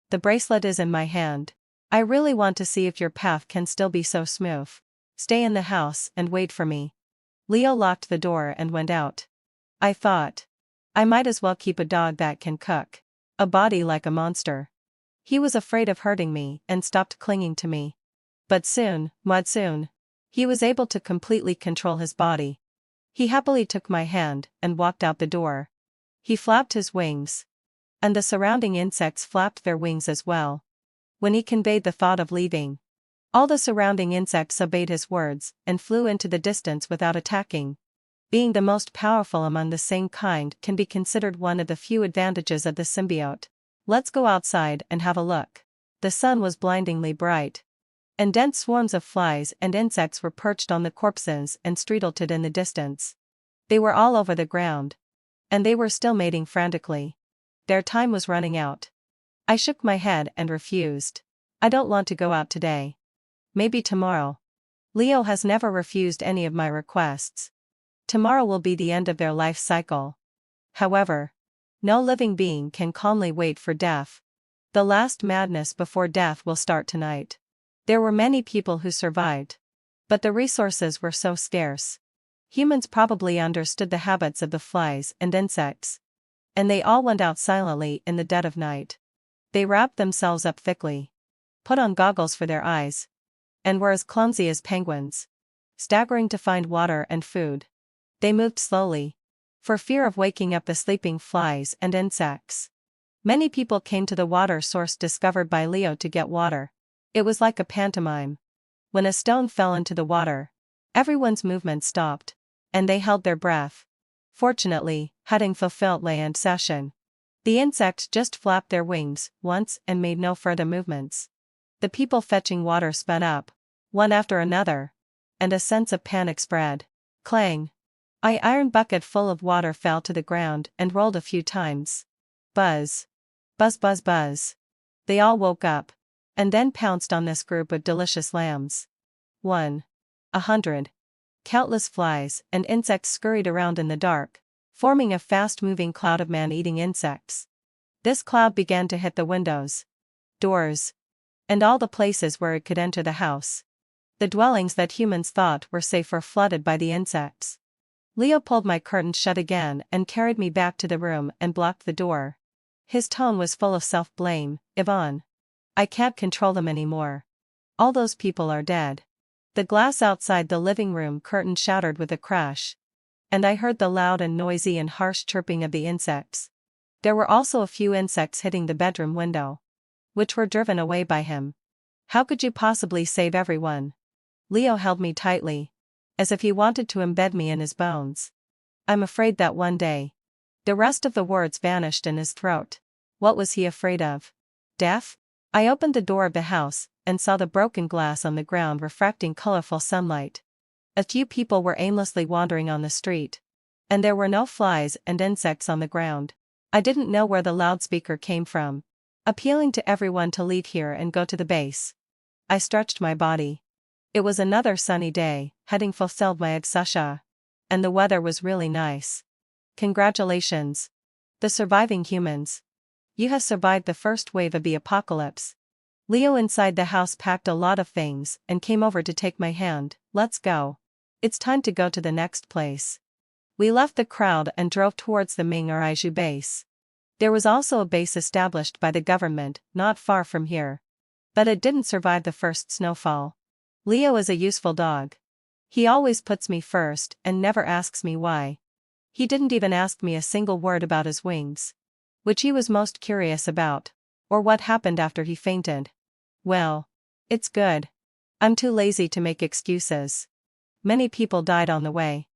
the bracelet is in my hand. I really want to see if your path can still be so smooth. Stay in the house and wait for me. Leo locked the door and went out. I thought, I might as well keep a dog that can cook. A body like a monster. He was afraid of hurting me and stopped clinging to me. But soon, he was able to completely control his body. He happily took my hand and walked out the door. He flapped his wings, and the surrounding insects flapped their wings as well. When he conveyed the thought of leaving, all the surrounding insects obeyed his words and flew into the distance without attacking. Being the most powerful among the same kind can be considered one of the few advantages of the symbiote. Let's go outside and have a look. The sun was blindingly bright, and dense swarms of flies and insects were perched on the corpses and streetelted in the distance. They were all over the ground, and they were still mating frantically. Their time was running out. I shook my head and refused. I don't want to go out today. Maybe tomorrow. Leo has never refused any of my requests. Tomorrow will be the end of their life cycle. However, no living being can calmly wait for death. The last madness before death will start tonight. There were many people who survived, but the resources were so scarce. Humans probably understood the habits of the flies and insects, and they all went out silently in the dead of night. They wrapped themselves up thickly, put on goggles for their eyes, and were as clumsy as penguins, staggering to find water and food. They moved slowly, for fear of waking up the sleeping flies and insects. Many people came to the water source discovered by Leo to get water. It was like a pantomime. When a stone fell into the water, everyone's movement stopped, and they held their breath. Fortunately, having fulfilled land session, the insects just flapped their wings once and made no further movements. The people fetching water sped up, one after another, and a sense of panic spread. Clang! An iron bucket full of water fell to the ground and rolled a few times. Buzz! Buzz buzz buzz! They all woke up, and then pounced on this group of delicious lambs. 100. Countless flies and insects scurried around in the dark, forming a fast-moving cloud of man-eating insects. This cloud began to hit the windows, doors, and all the places where it could enter the house. The dwellings that humans thought were safe were flooded by the insects. Leo pulled my curtains shut again and carried me back to the room and blocked the door. His tone was full of self-blame. Yvonne, I can't control them anymore. All those people are dead. The glass outside the living room curtain shattered with a crash, and I heard the loud and noisy and harsh chirping of the insects. There were also a few insects hitting the bedroom window, which were driven away by him. How could you possibly save everyone? Leo held me tightly, as if he wanted to embed me in his bones. I'm afraid that one day. The rest of the words vanished in his throat. What was he afraid of? Death? I opened the door of the house and saw the broken glass on the ground refracting colorful sunlight. A few people were aimlessly wandering on the street, and there were no flies and insects on the ground. I didn't know where the loudspeaker came from, appealing to everyone to leave here and go to the base. I stretched my body. It was another sunny day, having fulfilled my exasha, and the weather was really nice. Congratulations, the surviving humans. You have survived the first wave of the apocalypse. Leo inside the house packed a lot of things and came over to take my hand. Let's go. It's time to go to the next place. We left the crowd and drove towards the Mingaraiju base. There was also a base established by the government not far from here, but it didn't survive the first snowfall. Leo is a useful dog. He always puts me first and never asks me why. He didn't even ask me a single word about his wings, which he was most curious about, or what happened after he fainted. Well, it's good. I'm too lazy to make excuses. Many people died on the way.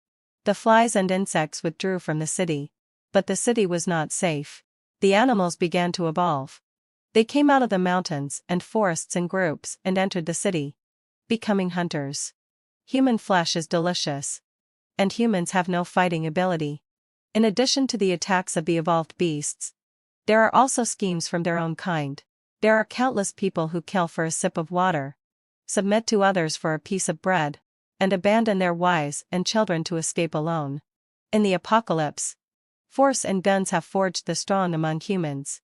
The flies and insects withdrew from the city, but the city was not safe. The animals began to evolve. They came out of the mountains and forests in groups and entered the city, becoming hunters. Human flesh is delicious, and humans have no fighting ability. In addition to the attacks of the evolved beasts, there are also schemes from their own kind. There are countless people who kill for a sip of water, submit to others for a piece of bread, and abandon their wives and children to escape alone. In the apocalypse, force and guns have forged the strong among humans,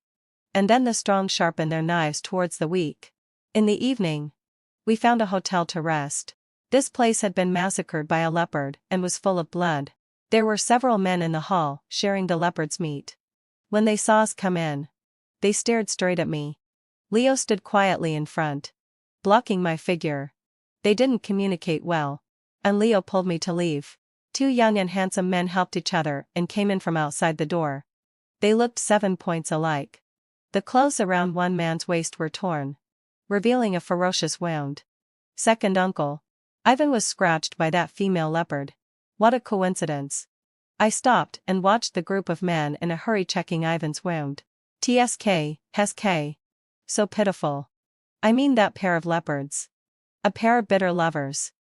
and then the strong sharpen their knives towards the weak. In the evening, we found a hotel to rest. This place had been massacred by a leopard and was full of blood. There were several men in the hall sharing the leopard's meat. When they saw us come in, they stared straight at me. Leo stood quietly in front, blocking my figure. They didn't communicate well, and Leo pulled me to leave. Two young and handsome men helped each other and came in from outside the door. They looked 7 points alike. The clothes around one man's waist were torn, revealing a ferocious wound. Second uncle. Ivan was scratched by that female leopard. What a coincidence. I stopped and watched the group of men in a hurry checking Ivan's wound. Tsk. So pitiful. I mean that pair of leopards. A pair of bitter lovers.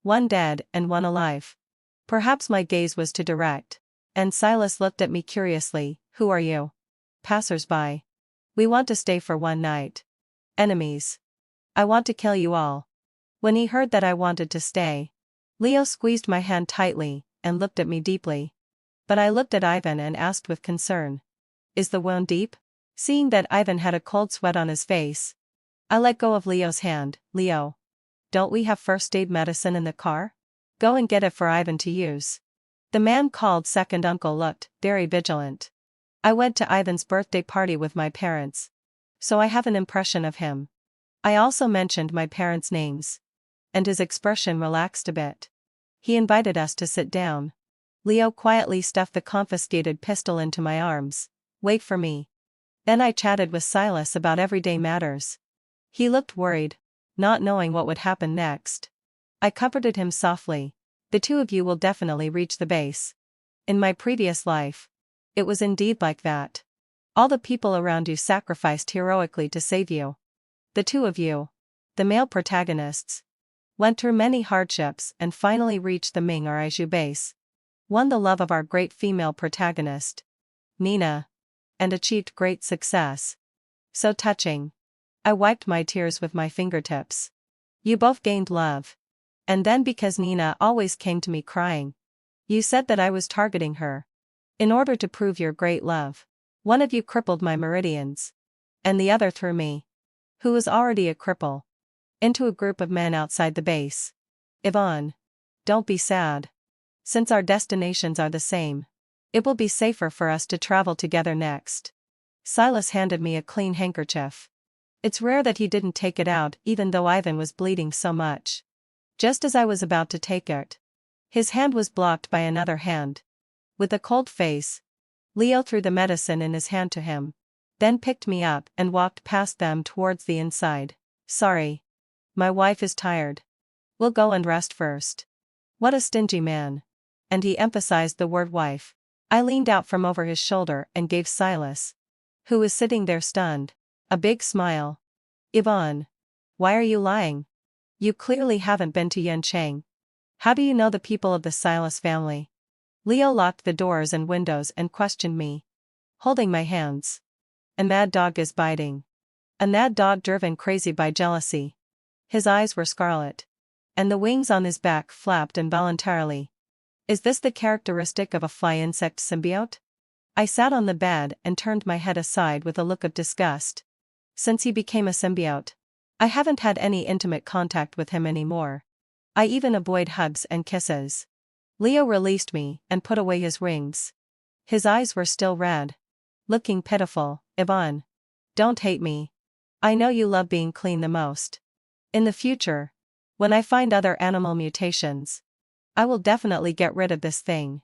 One dead and one alive. Perhaps my gaze was too direct. And Silas looked at me curiously. Who are you? Passers-by. We want to stay for one night. Enemies. I want to kill you all. When he heard that I wanted to stay, Leo squeezed my hand tightly and looked at me deeply. But I looked at Ivan and asked with concern. Is the wound deep? Seeing that Ivan had a cold sweat on his face, I let go of Leo's hand. Leo. Don't we have first aid medicine in the car? Go and get it for Ivan to use. The man called second uncle looked very vigilant. I went to Ivan's birthday party with my parents, so I have an impression of him. I also mentioned my parents' names. And his expression relaxed a bit. He invited us to sit down. Leo quietly stuffed the confiscated pistol into my arms. Wait for me. Then I chatted with Silas about everyday matters. He looked worried, not knowing what would happen next. I comforted him softly. The two of you will definitely reach the base. In my previous life, it was indeed like that. All the people around you sacrificed heroically to save you. The two of you, the male protagonists, went through many hardships and finally reached the Ming Ariju base. Won the love of our great female protagonist, Nina, and achieved great success. So touching. I wiped my tears with my fingertips. You both gained love. And then because Nina always came to me crying, you said that I was targeting her. In order to prove your great love, one of you crippled my meridians. And the other threw me, who was already a cripple, into a group of men outside the base. Ivan. Don't be sad. Since our destinations are the same, it will be safer for us to travel together next. Silas handed me a clean handkerchief. It's rare that he didn't take it out even though Ivan was bleeding so much. Just as I was about to take it, his hand was blocked by another hand. With a cold face, Leo threw the medicine in his hand to him, then picked me up and walked past them towards the inside. Sorry. My wife is tired. We'll go and rest first. What a stingy man. And he emphasized the word wife. I leaned out from over his shoulder and gave Silas, who was sitting there stunned, a big smile. Ivan. Why are you lying? You clearly haven't been to Yancheng. How do you know the people of the Silas family? Leo locked the doors and windows and questioned me, holding my hands. A mad dog is biting. A mad dog driven crazy by jealousy. His eyes were scarlet, and the wings on his back flapped involuntarily. Is this the characteristic of a fly-insect symbiote? I sat on the bed and turned my head aside with a look of disgust. Since he became a symbiote, I haven't had any intimate contact with him anymore. I even avoid hugs and kisses. Leo released me and put away his rings. His eyes were still red, looking pitiful. Ivan. Don't hate me. I know you love being clean the most. In the future, when I find other animal mutations, I will definitely get rid of this thing.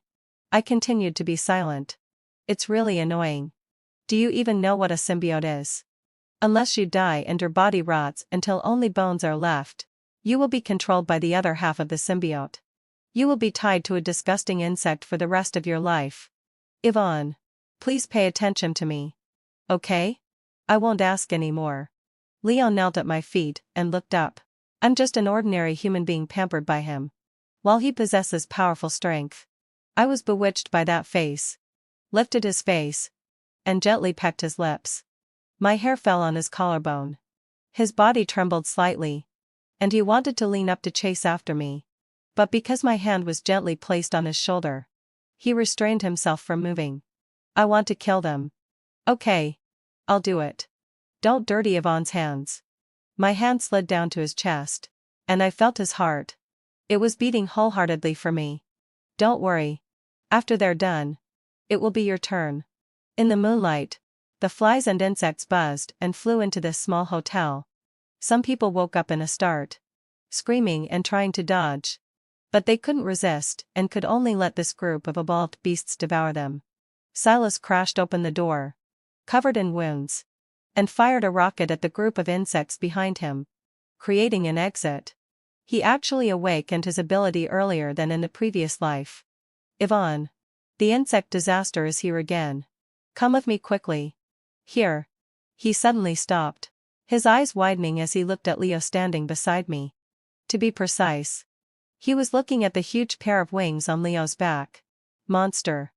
I continued to be silent. It's really annoying. Do you even know what a symbiote is? Unless you die and your body rots until only bones are left, you will be controlled by the other half of the symbiote. You will be tied to a disgusting insect for the rest of your life. Ivan. Please pay attention to me. Okay? I won't ask any more. Leo knelt at my feet and looked up. I'm just an ordinary human being pampered by him, while he possesses powerful strength. I was bewitched by that face. Lifted his face, and gently pecked his lips. My hair fell on his collarbone. His body trembled slightly, and he wanted to lean up to chase after me. But because my hand was gently placed on his shoulder, he restrained himself from moving. I want to kill them. Okay. I'll do it. Don't dirty Ivan's hands. My hand slid down to his chest, and I felt his heart. It was beating wholeheartedly for me. Don't worry. After they're done, it will be your turn. In the moonlight, the flies and insects buzzed and flew into this small hotel. Some people woke up in a start, screaming and trying to dodge. But they couldn't resist and could only let this group of evolved beasts devour them. Silas crashed open the door, covered in wounds, and fired a rocket at the group of insects behind him, creating an exit. He actually awakened his ability earlier than in the previous life. Yvonne. The insect disaster is here again. Come with me quickly. Here. He suddenly stopped, his eyes widening as he looked at Leo standing beside me. To be precise, he was looking at the huge pair of wings on Leo's back. Monster.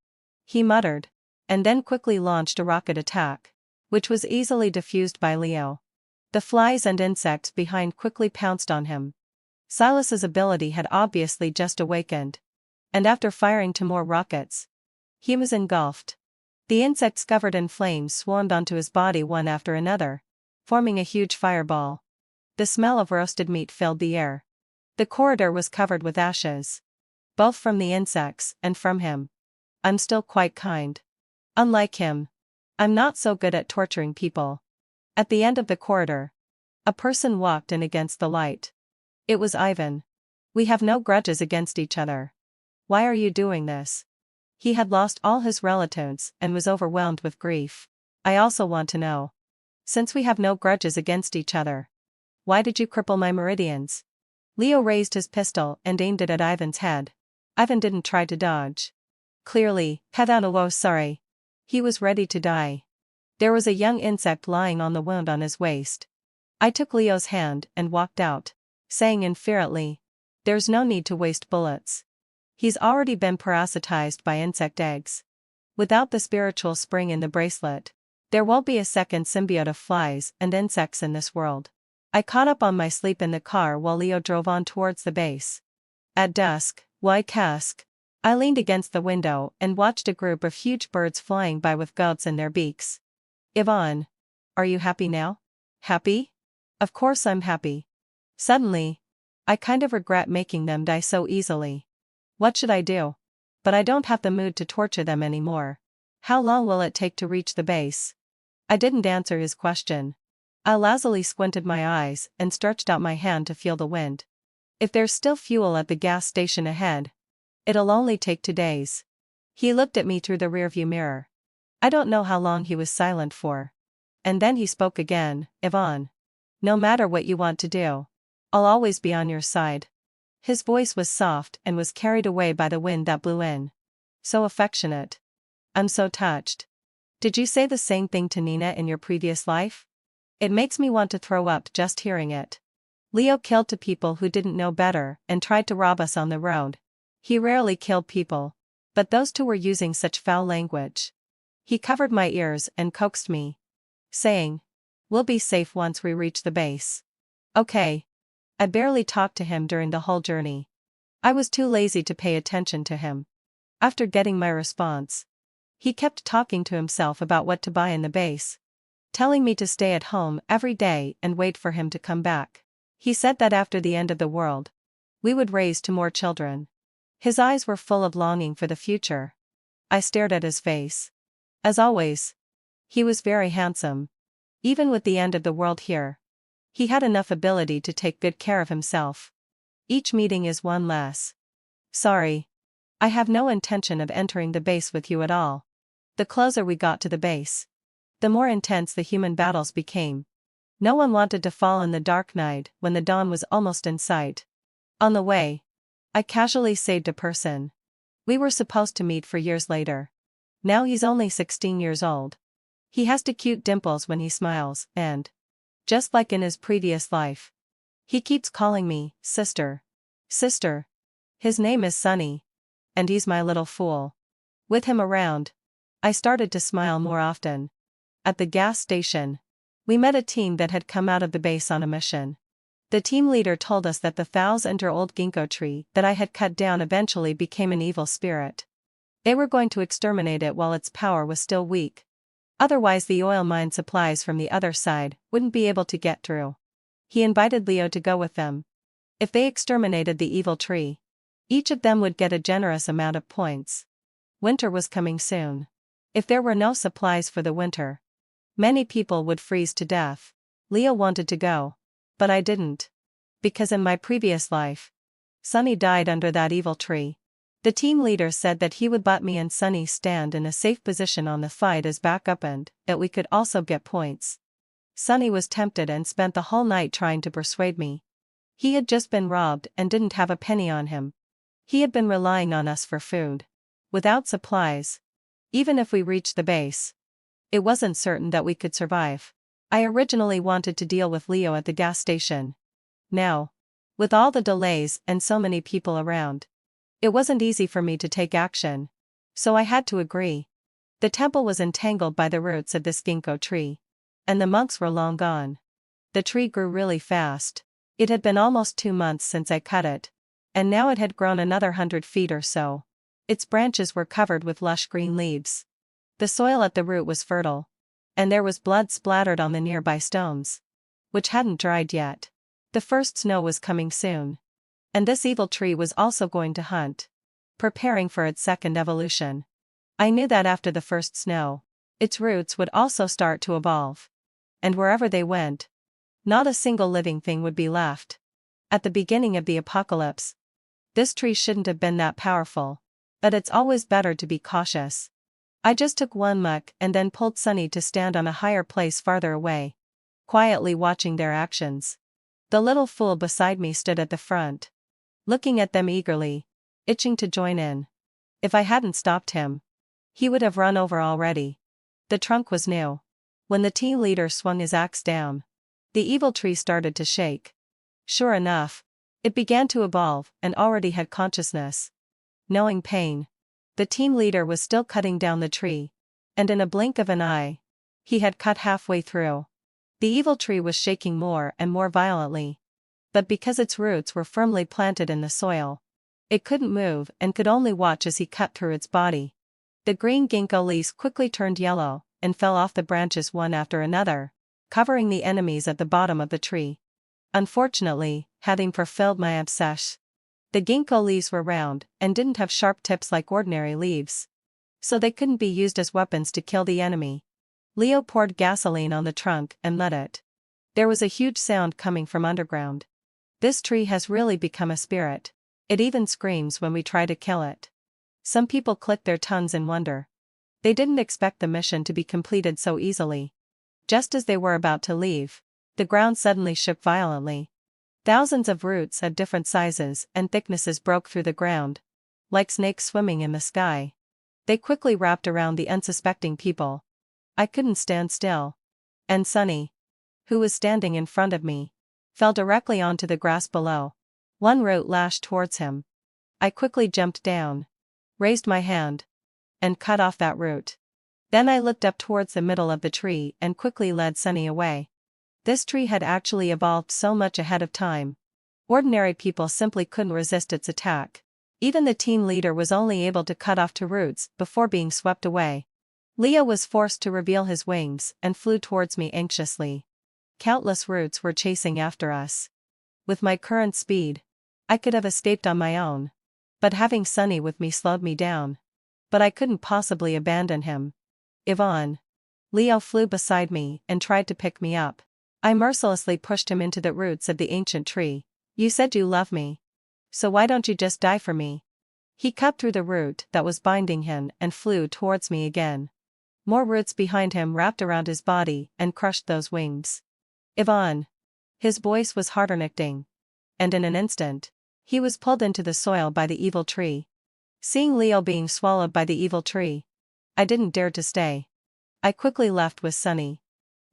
He muttered, and then quickly launched a rocket attack, which was easily diffused by Leo. The flies and insects behind quickly pounced on him. Silas's ability had obviously just awakened, and after firing 2 more rockets, he was engulfed. The insects covered in flames swarmed onto his body one after another, forming a huge fireball. The smell of roasted meat filled the air. The corridor was covered with ashes, both from the insects and from him. I'm still quite kind. Unlike him, I'm not so good at torturing people. At the end of the corridor, a person walked in against the light. It was Ivan. We have no grudges against each other. Why are you doing this? He had lost all his relatives and was overwhelmed with grief. I also want to know. Since we have no grudges against each other, why did you cripple my meridians? Leo raised his pistol and aimed it at Ivan's head. Ivan didn't try to dodge. Clearly, sorry. He was ready to die. There was a young insect lying on the wound on his waist. I took Leo's hand and walked out, saying infuriately, there's no need to waste bullets. He's already been parasitized by insect eggs. Without the spiritual spring in the bracelet, there won't be a second symbiote of flies and insects in this world. I caught up on my sleep in the car while Leo drove on towards the base. At dusk, I leaned against the window and watched a group of huge birds flying by with goats in their beaks. Yvonne. Are you happy now? Happy? Of course I'm happy. Suddenly, I kind of regret making them die so easily. What should I do? But I don't have the mood to torture them anymore. How long will it take to reach the base? I didn't answer his question. I lazily squinted my eyes and stretched out my hand to feel the wind. If there's still fuel at the gas station ahead, it'll only take 2 days. He looked at me through the rearview mirror. I don't know how long he was silent for. And then he spoke again. Yvonne. No matter what you want to do, I'll always be on your side. His voice was soft and was carried away by the wind that blew in. So affectionate. I'm so touched. Did you say the same thing to Nina in your previous life? It makes me want to throw up just hearing it. Leo killed 2 people who didn't know better and tried to rob us on the road. He rarely killed people, but those 2 were using such foul language. He covered my ears and coaxed me, saying, we'll be safe once we reach the base. Okay. I barely talked to him during the whole journey. I was too lazy to pay attention to him. After getting my response, he kept talking to himself about what to buy in the base, telling me to stay at home every day and wait for him to come back. He said that after the end of the world, we would raise 2 more children. His eyes were full of longing for the future. I stared at his face. As always, he was very handsome. Even with the end of the world here, he had enough ability to take good care of himself. Each meeting is one less. Sorry. I have no intention of entering the base with you at all. The closer we got to the base, the more intense the human battles became. No one wanted to fall in the dark night when the dawn was almost in sight. On the way, I casually saved a person. We were supposed to meet for years later. Now he's only 16 years old. He has 2 cute dimples when he smiles, and, just like in his previous life, he keeps calling me, sister. Sister. His name is Sunny. And he's my little fool. With him around, I started to smile more often. At the gas station, we met a team that had come out of the base on a mission. The team leader told us that the 1,000-year-old ginkgo tree that I had cut down eventually became an evil spirit. They were going to exterminate it while its power was still weak. Otherwise the oil mine supplies from the other side wouldn't be able to get through. He invited Leo to go with them. If they exterminated the evil tree, each of them would get a generous amount of points. Winter was coming soon. If there were no supplies for the winter, many people would freeze to death. Leo wanted to go, but I didn't. Because in my previous life, Sunny died under that evil tree. The team leader said that he would let me and Sunny stand in a safe position on the fight as backup and that we could also get points. Sunny was tempted and spent the whole night trying to persuade me. He had just been robbed and didn't have a penny on him. He had been relying on us for food. Without supplies, even if we reached the base, it wasn't certain that we could survive. I originally wanted to deal with Leo at the gas station. Now, with all the delays and so many people around, it wasn't easy for me to take action. So I had to agree. The temple was entangled by the roots of this ginkgo tree. And the monks were long gone. The tree grew really fast. It had been almost 2 months since I cut it. And now it had grown another 100 feet or so. Its branches were covered with lush green leaves. The soil at the root was fertile. And there was blood splattered on the nearby stones, which hadn't dried yet. The first snow was coming soon. And this evil tree was also going to hunt, preparing for its second evolution. I knew that after the first snow, its roots would also start to evolve. And wherever they went, not a single living thing would be left. At the beginning of the apocalypse, this tree shouldn't have been that powerful, but it's always better to be cautious. I just took one muck and then pulled Sunny to stand on a higher place farther away, quietly watching their actions. The little fool beside me stood at the front, looking at them eagerly, itching to join in. If I hadn't stopped him, he would have run over already. The trunk was new. When the team leader swung his axe down, the evil tree started to shake. Sure enough, it began to evolve and already had consciousness. Knowing pain, the team leader was still cutting down the tree, and in a blink of an eye, he had cut halfway through. The evil tree was shaking more and more violently. But because its roots were firmly planted in the soil, it couldn't move and could only watch as he cut through its body. The green ginkgo leaves quickly turned yellow and fell off the branches one after another, covering the enemies at the bottom of the tree. Unfortunately, having fulfilled my obsession, the ginkgo leaves were round and didn't have sharp tips like ordinary leaves, so they couldn't be used as weapons to kill the enemy. Leo poured gasoline on the trunk and lit it. There was a huge sound coming from underground. This tree has really become a spirit. It even screams when we try to kill it. Some people clicked their tongues in wonder. They didn't expect the mission to be completed so easily. Just as they were about to leave, the ground suddenly shook violently. Thousands of roots of different sizes and thicknesses broke through the ground, like snakes swimming in the sky. They quickly wrapped around the unsuspecting people. I couldn't stand still. And Sunny, who was standing in front of me, fell directly onto the grass below. One root lashed towards him. I quickly jumped down, raised my hand, and cut off that root. Then I looked up towards the middle of the tree and quickly led Sunny away. This tree had actually evolved so much ahead of time. Ordinary people simply couldn't resist its attack. Even the team leader was only able to cut off 2 roots before being swept away. Leo was forced to reveal his wings and flew towards me anxiously. Countless roots were chasing after us. With my current speed, I could have escaped on my own. But having Sunny with me slowed me down. But I couldn't possibly abandon him. Yvonne. Leo flew beside me and tried to pick me up. I mercilessly pushed him into the roots of the ancient tree. You said you love me. So why don't you just die for me? He cut through the root that was binding him and flew towards me again. More roots behind him wrapped around his body and crushed those wings. Yvonne. His voice was heart-rending. And in an instant, he was pulled into the soil by the evil tree. Seeing Leo being swallowed by the evil tree, I didn't dare to stay. I quickly left with Sunny.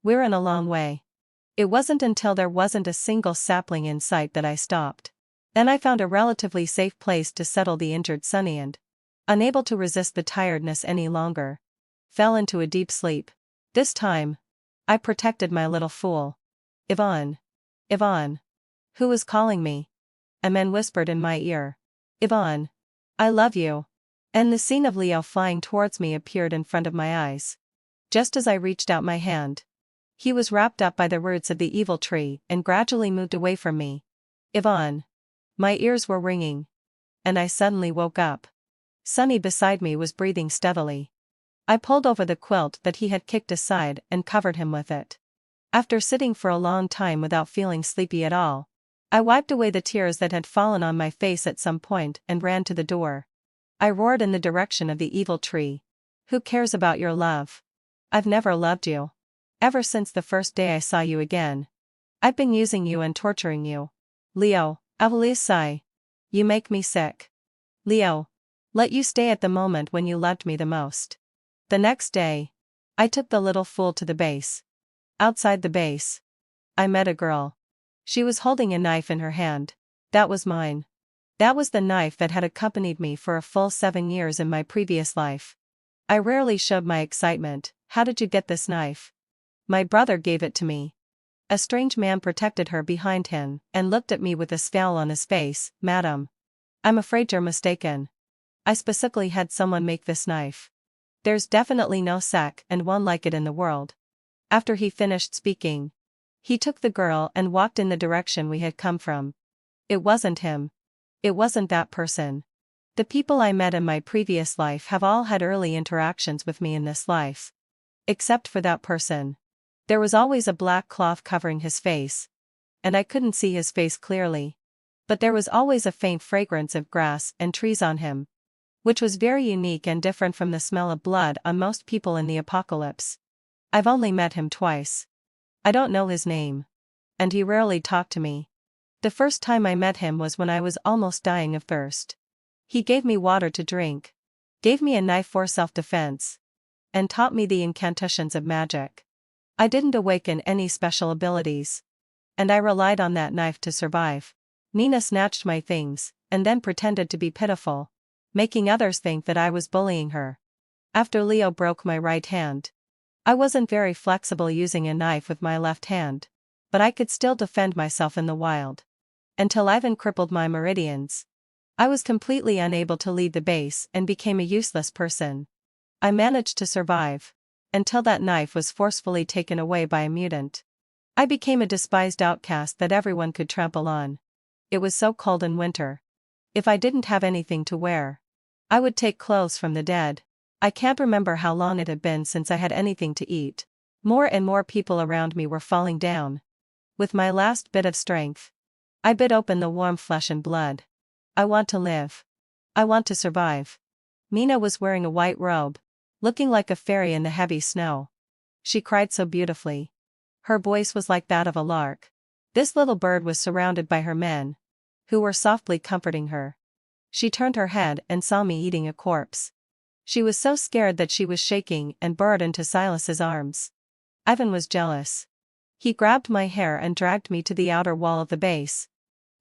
We're in a long way. It wasn't until there wasn't a single sapling in sight that I stopped. Then I found a relatively safe place to settle the injured Sunny and, unable to resist the tiredness any longer, fell into a deep sleep. This time, I protected my little fool. Yvonne. Yvonne. Who was calling me? A man whispered in my ear. Yvonne. I love you. And the scene of Leo flying towards me appeared in front of my eyes. Just as I reached out my hand, he was wrapped up by the roots of the evil tree and gradually moved away from me. Yvonne. My ears were ringing. And I suddenly woke up. Sunny beside me was breathing steadily. I pulled over the quilt that he had kicked aside and covered him with it. After sitting for a long time without feeling sleepy at all, I wiped away the tears that had fallen on my face at some point and ran to the door. I roared in the direction of the evil tree. Who cares about your love? I've never loved you. Ever since the first day I saw you again. I've been using you and torturing you. Leo, Avalisai. You make me sick. Leo. Let you stay at the moment when you loved me the most. The next day, I took the little fool to the base. Outside the base, I met a girl. She was holding a knife in her hand. That was mine. That was the knife that had accompanied me for a full 7 years in my previous life. I rarely showed my excitement. How did you get this knife? My brother gave it to me. A strange man protected her behind him and looked at me with a scowl on his face. Madam, I'm afraid you're mistaken. I specifically had someone make this knife. There's definitely no second one like it in the world. After he finished speaking, he took the girl and walked in the direction we had come from. It wasn't him. It wasn't that person. The people I met in my previous life have all had early interactions with me in this life. Except for that person. There was always a black cloth covering his face. And I couldn't see his face clearly. But there was always a faint fragrance of grass and trees on him. Which was very unique and different from the smell of blood on most people in the apocalypse. I've only met him twice. I don't know his name. And he rarely talked to me. The first time I met him was when I was almost dying of thirst. He gave me water to drink. Gave me a knife for self-defense. And taught me the incantations of magic. I didn't awaken any special abilities. And I relied on that knife to survive. Nina snatched my things, and then pretended to be pitiful, making others think that I was bullying her. After Leo broke my right hand. I wasn't very flexible using a knife with my left hand. But I could still defend myself in the wild. Until Ivan crippled my meridians. I was completely unable to leave the base and became a useless person. I managed to survive. Until that knife was forcefully taken away by a mutant. I became a despised outcast that everyone could trample on. It was so cold in winter. If I didn't have anything to wear, I would take clothes from the dead. I can't remember how long it had been since I had anything to eat. More and more people around me were falling down. With my last bit of strength, I bit open the warm flesh and blood. I want to live. I want to survive. Mina was wearing a white robe, looking like a fairy in the heavy snow. She cried so beautifully. Her voice was like that of a lark. This little bird was surrounded by her men, who were softly comforting her. She turned her head and saw me eating a corpse. She was so scared that she was shaking and burrowed into Silas's arms. Ivan was jealous. He grabbed my hair and dragged me to the outer wall of the base.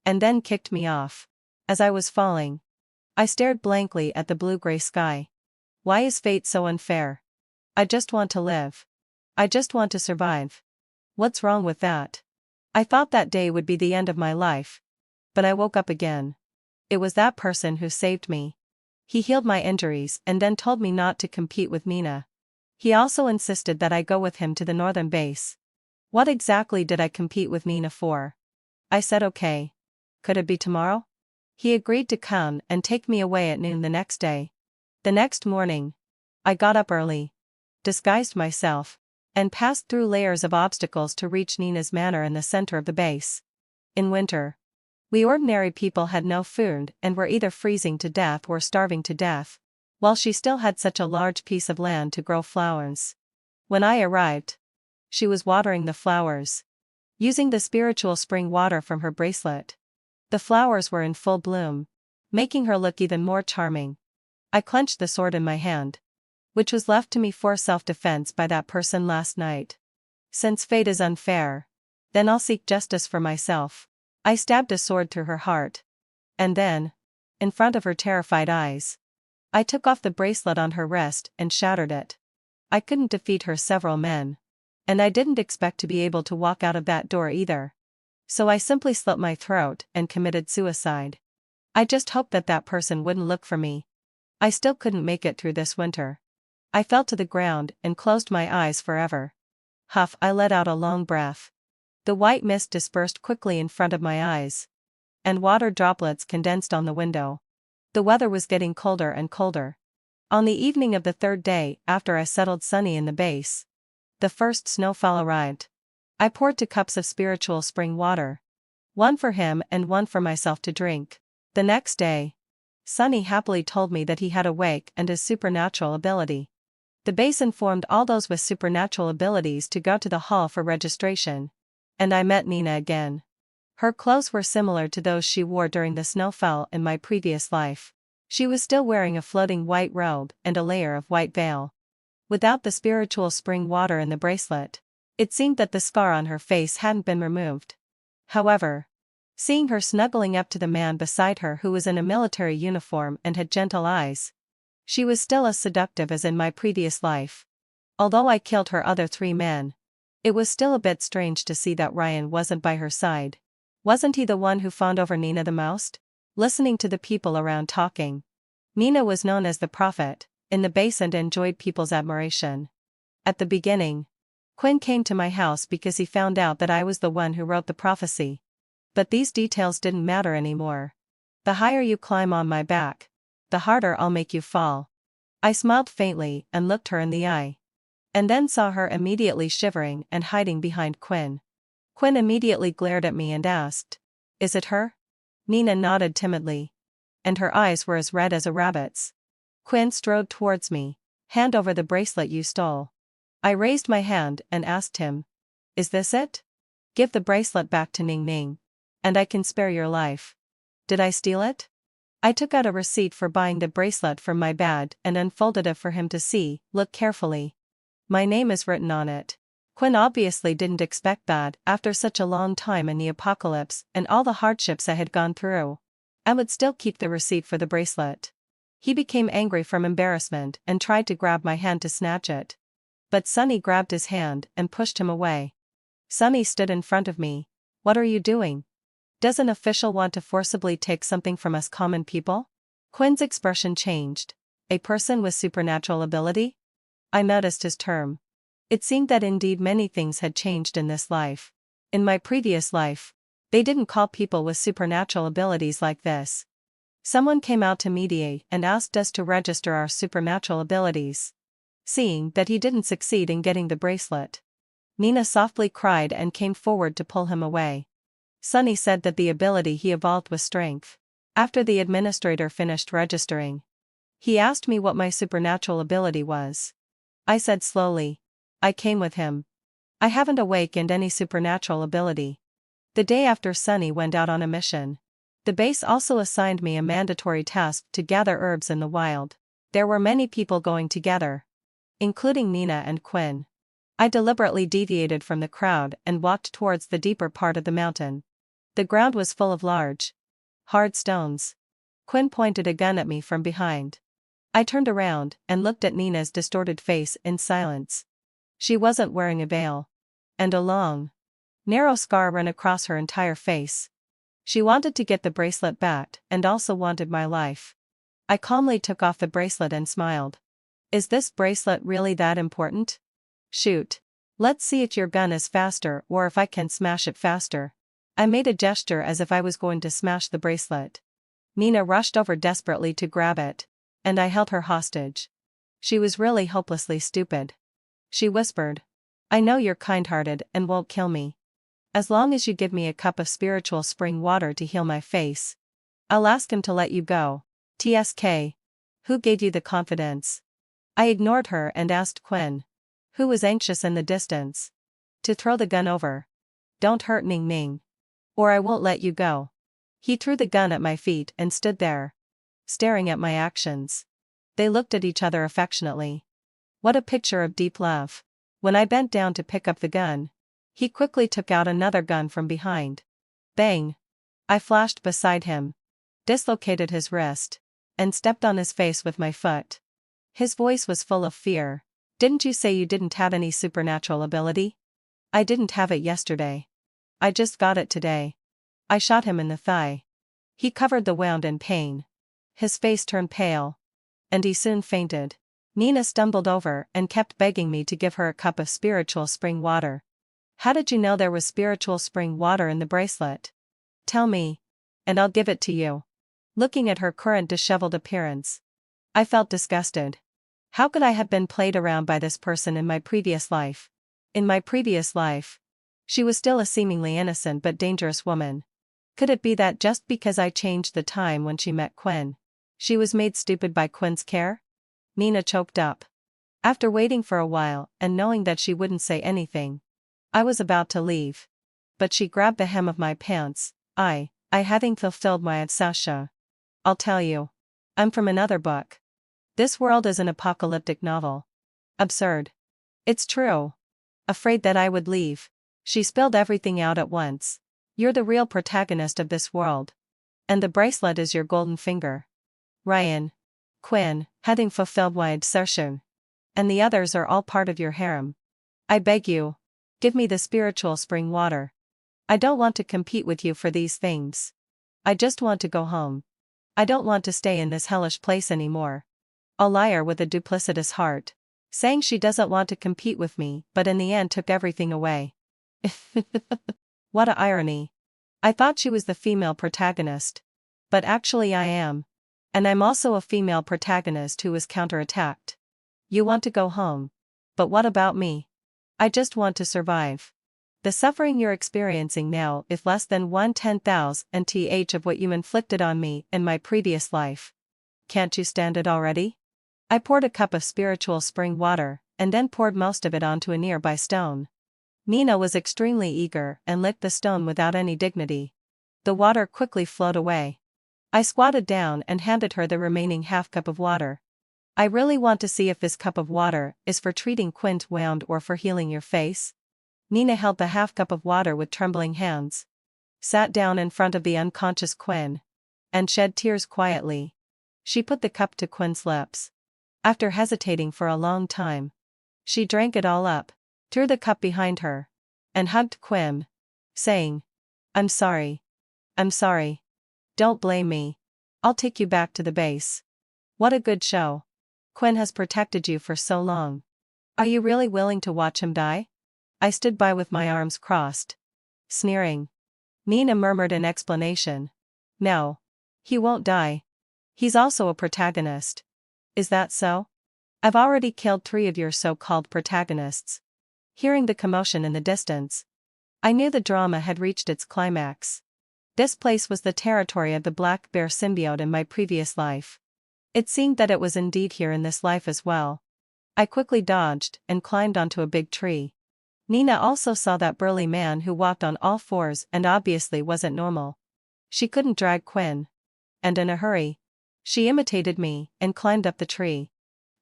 And then kicked me off. As I was falling, I stared blankly at the blue-gray sky. Why is fate so unfair? I just want to live. I just want to survive. What's wrong with that? I thought that day would be the end of my life. But I woke up again. It was that person who saved me. He healed my injuries and then told me not to compete with Mina. He also insisted that I go with him to the northern base. What exactly did I compete with Mina for? I said okay. Could it be tomorrow? He agreed to come and take me away at noon the next day. The next morning, I got up early, disguised myself, and passed through layers of obstacles to reach Nina's manor in the center of the base. In winter, we ordinary people had no food and were either freezing to death or starving to death, while she still had such a large piece of land to grow flowers. When I arrived, she was watering the flowers, using the spiritual spring water from her bracelet. The flowers were in full bloom, making her look even more charming. I clenched the sword in my hand, which was left to me for self-defense by that person last night. Since fate is unfair, then I'll seek justice for myself. I stabbed a sword through her heart. And then, in front of her terrified eyes, I took off the bracelet on her wrist and shattered it. I couldn't defeat her several men. And I didn't expect to be able to walk out of that door either. So I simply slit my throat and committed suicide. I just hoped that that person wouldn't look for me. I still couldn't make it through this winter. I fell to the ground and closed my eyes forever. Huff, I let out a long breath. The white mist dispersed quickly in front of my eyes. And water droplets condensed on the window. The weather was getting colder and colder. On the evening of the third day after I settled Sunny in the base, the first snowfall arrived. I poured 2 cups of spiritual spring water. One for him and one for myself to drink. The next day, Sunny happily told me that he had a wake and a supernatural ability. The base informed all those with supernatural abilities to go to the hall for registration. And I met Nina again. Her clothes were similar to those she wore during the snowfall in my previous life. She was still wearing a floating white robe and a layer of white veil. Without the spiritual spring water in the bracelet, it seemed that the scar on her face hadn't been removed. However, seeing her snuggling up to the man beside her who was in a military uniform and had gentle eyes, she was still as seductive as in my previous life. Although I killed her other 3 men, it was still a bit strange to see that Ryan wasn't by her side. Wasn't he the one who fawned over Nina the most? Listening to the people around talking. Nina was known as the prophet in the base and enjoyed people's admiration. At the beginning, Quinn came to my house because he found out that I was the one who wrote the prophecy. But these details didn't matter anymore. The higher you climb on my back, the harder I'll make you fall. I smiled faintly and looked her in the eye. And then saw her immediately shivering and hiding behind Quinn. Quinn immediately glared at me and asked, "Is it her?" Nina nodded timidly. And her eyes were as red as a rabbit's. Quinn strode towards me. "Hand over the bracelet you stole." I raised my hand and asked him, "Is this it? Give the bracelet back to Ning Ning, and I can spare your life." Did I steal it? I took out a receipt for buying the bracelet from my bag and unfolded it for him to see. "Look carefully. My name is written on it." Quinn obviously didn't expect that, after such a long time in the apocalypse and all the hardships I had gone through, I would still keep the receipt for the bracelet. He became angry from embarrassment and tried to grab my hand to snatch it. But Sunny grabbed his hand and pushed him away. Sunny stood in front of me. "What are you doing? Does an official want to forcibly take something from us common people?" Quinn's expression changed. "A person with supernatural ability?" I noticed his term. It seemed that indeed many things had changed in this life. In my previous life, they didn't call people with supernatural abilities like this. Someone came out to mediate and asked us to register our supernatural abilities. Seeing that he didn't succeed in getting the bracelet, Nina softly cried and came forward to pull him away. Sunny said that the ability he evolved was strength. After the administrator finished registering, he asked me what my supernatural ability was. I said slowly, "I came with him. I haven't awakened any supernatural ability." The day after Sunny went out on a mission, the base also assigned me a mandatory task to gather herbs in the wild. There were many people going together, including Nina and Quinn. I deliberately deviated from the crowd and walked towards the deeper part of the mountain. The ground was full of large, hard stones. Quinn pointed a gun at me from behind. I turned around and looked at Nina's distorted face in silence. She wasn't wearing a veil. And a long, narrow scar ran across her entire face. She wanted to get the bracelet back and also wanted my life. I calmly took off the bracelet and smiled. "Is this bracelet really that important? Shoot. Let's see if your gun is faster or if I can smash it faster." I made a gesture as if I was going to smash the bracelet. Nina rushed over desperately to grab it, and I held her hostage. She was really hopelessly stupid. She whispered, "I know you're kind-hearted and won't kill me. As long as you give me a cup of spiritual spring water to heal my face, I'll ask him to let you go." "TSK. Who gave you the confidence?" I ignored her and asked Quinn, who was anxious in the distance, to throw the gun over. "Don't hurt Ning Ning, or I won't let you go." He threw the gun at my feet and stood there, staring at my actions. They looked at each other affectionately. What a picture of deep love. When I bent down to pick up the gun, he quickly took out another gun from behind. Bang! I flashed beside him, dislocated his wrist, and stepped on his face with my foot. His voice was full of fear. "Didn't you say you didn't have any supernatural ability?" "I didn't have it yesterday. I just got it today." I shot him in the thigh. He covered the wound in pain. His face turned pale, and he soon fainted. Nina stumbled over and kept begging me to give her a cup of spiritual spring water. "How did you know there was spiritual spring water in the bracelet? Tell me, and I'll give it to you." Looking at her current disheveled appearance, I felt disgusted. How could I have been played around by this person in my previous life? In my previous life, she was still a seemingly innocent but dangerous woman. Could it be that just because I changed the time when she met Quinn, She was made stupid by Quinn's care? Nina choked up. After waiting for a while and knowing that she wouldn't say anything, I was about to leave. But she grabbed the hem of my pants. I hadn't fulfilled my obsession. I'll tell you. I'm from another book. This world is an apocalyptic novel. Absurd. It's true. Afraid that I would leave. She spilled everything out at once. You're the real protagonist of this world. And the bracelet is your golden finger. Ryan. Quinn, having fulfilled my obsession. And the others are all part of your harem. I beg you. Give me the spiritual spring water. I don't want to compete with you for these things. I just want to go home. I don't want to stay in this hellish place anymore. A liar with a duplicitous heart. Saying she doesn't want to compete with me but in the end took everything away. What a irony. I thought she was the female protagonist. But actually I am. And I'm also a female protagonist who was counterattacked. You want to go home. But what about me? I just want to survive. The suffering you're experiencing now is less than 1/10,000th of what you inflicted on me in my previous life. Can't you stand it already? I poured a cup of spiritual spring water, and then poured most of it onto a nearby stone. Nina was extremely eager and licked the stone without any dignity. The water quickly flowed away. I squatted down and handed her the remaining half cup of water. I really want to see if this cup of water is for treating Quint wound or for healing your face. Nina held the half cup of water with trembling hands. Sat down in front of the unconscious Quinn. And shed tears quietly. She put the cup to Quinn's lips. After hesitating for a long time, she drank it all up, threw the cup behind her, and hugged Quinn, saying, I'm sorry. I'm sorry. Don't blame me. I'll take you back to the base. What a good show. Quinn has protected you for so long. Are you really willing to watch him die? I stood by with my arms crossed. Sneering. Nina murmured in explanation. No. He won't die. He's also a protagonist. Is that so? I've already killed 3 of your so-called protagonists. Hearing the commotion in the distance, I knew the drama had reached its climax. This place was the territory of the black bear symbiote in my previous life. It seemed that it was indeed here in this life as well. I quickly dodged and climbed onto a big tree. Nina also saw that burly man who walked on all fours and obviously wasn't normal. She couldn't drag Quinn. And in a hurry, she imitated me and climbed up the tree.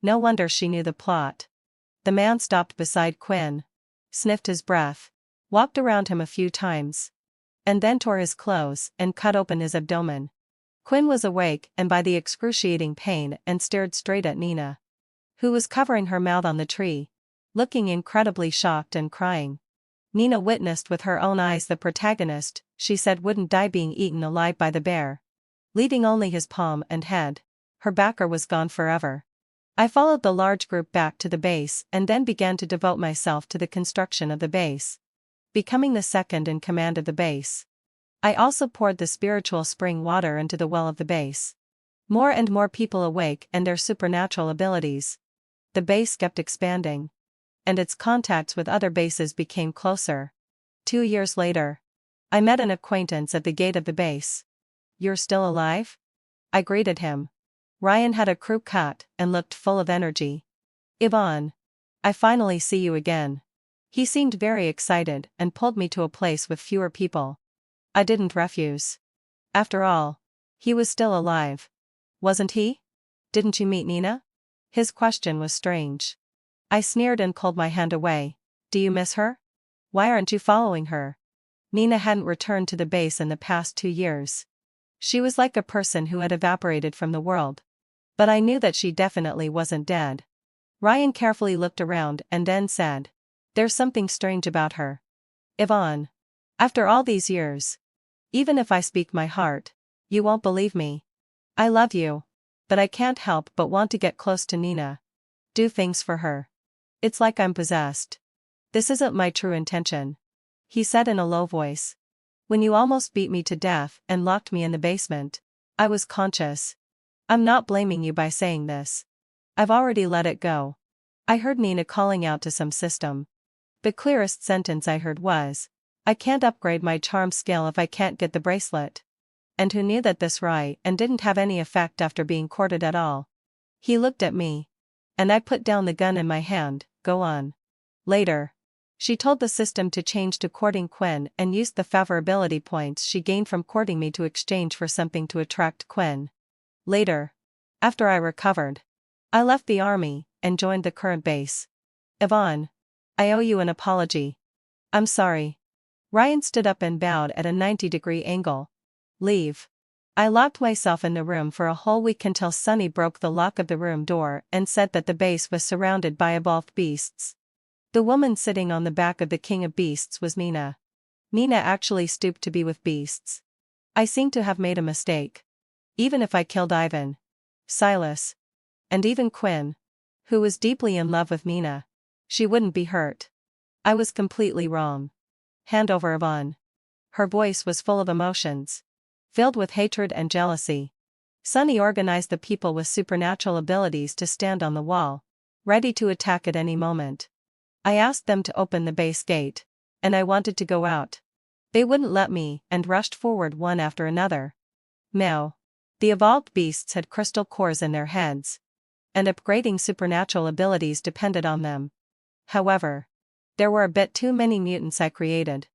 No wonder she knew the plot. The man stopped beside Quinn, sniffed his breath, walked around him a few times, and then tore his clothes and cut open his abdomen. Quinn was awake and by the excruciating pain and stared straight at Nina, who was covering her mouth on the tree, looking incredibly shocked and crying. Nina witnessed with her own eyes the protagonist she said wouldn't die being eaten alive by the bear, leaving only his palm and head. Her backer was gone forever. I followed the large group back to the base and then began to devote myself to the construction of the base, becoming the second in command of the base. I also poured the spiritual spring water into the well of the base. More and more people awake and their supernatural abilities. The base kept expanding. And its contacts with other bases became closer. 2 years later, I met an acquaintance at the gate of the base. You're still alive? I greeted him. Ryan had a crew cut and looked full of energy. Yvonne. I finally see you again. He seemed very excited and pulled me to a place with fewer people. I didn't refuse. After all, he was still alive. Wasn't he? Didn't you meet Nina? His question was strange. I sneered and pulled my hand away. Do you miss her? Why aren't you following her? Nina hadn't returned to the base in the past 2 years. She was like a person who had evaporated from the world. But I knew that she definitely wasn't dead. Ryan carefully looked around and then said, there's something strange about her. Yvonne. After all these years. Even if I speak my heart, you won't believe me. I love you. But I can't help but want to get close to Nina. Do things for her. It's like I'm possessed. This isn't my true intention. He said in a low voice. When you almost beat me to death and locked me in the basement, I was conscious. I'm not blaming you by saying this. I've already let it go. I heard Nina calling out to some system. The clearest sentence I heard was, I can't upgrade my charm skill if I can't get the bracelet. and who knew that this right and didn't have any effect after being courted at all. He looked at me. And I put down the gun in my hand. Go on. Later. She told the system to change to courting Quinn and used the favorability points she gained from courting me to exchange for something to attract Quinn. Later. After I recovered. I left the army and joined the current base. Yvonne. I owe you an apology. I'm sorry. Ryan stood up and bowed at a 90-degree angle. Leave. I locked myself in the room for a whole week until Sunny broke the lock of the room door and said that the base was surrounded by evolved beasts. The woman sitting on the back of the king of beasts was Mina. Mina actually stooped to be with beasts. I seemed to have made a mistake. Even if I killed Ivan, Silas, and even Quinn, who was deeply in love with Mina, she wouldn't be hurt. I was completely wrong. Hand over Yvonne. Her voice was full of emotions, filled with hatred and jealousy. Sunny organized the people with supernatural abilities to stand on the wall, ready to attack at any moment. I asked them to open the base gate, and I wanted to go out. They wouldn't let me and rushed forward one after another. Now, the evolved beasts had crystal cores in their heads, and upgrading supernatural abilities depended on them. However, there were a bit too many mutants I created,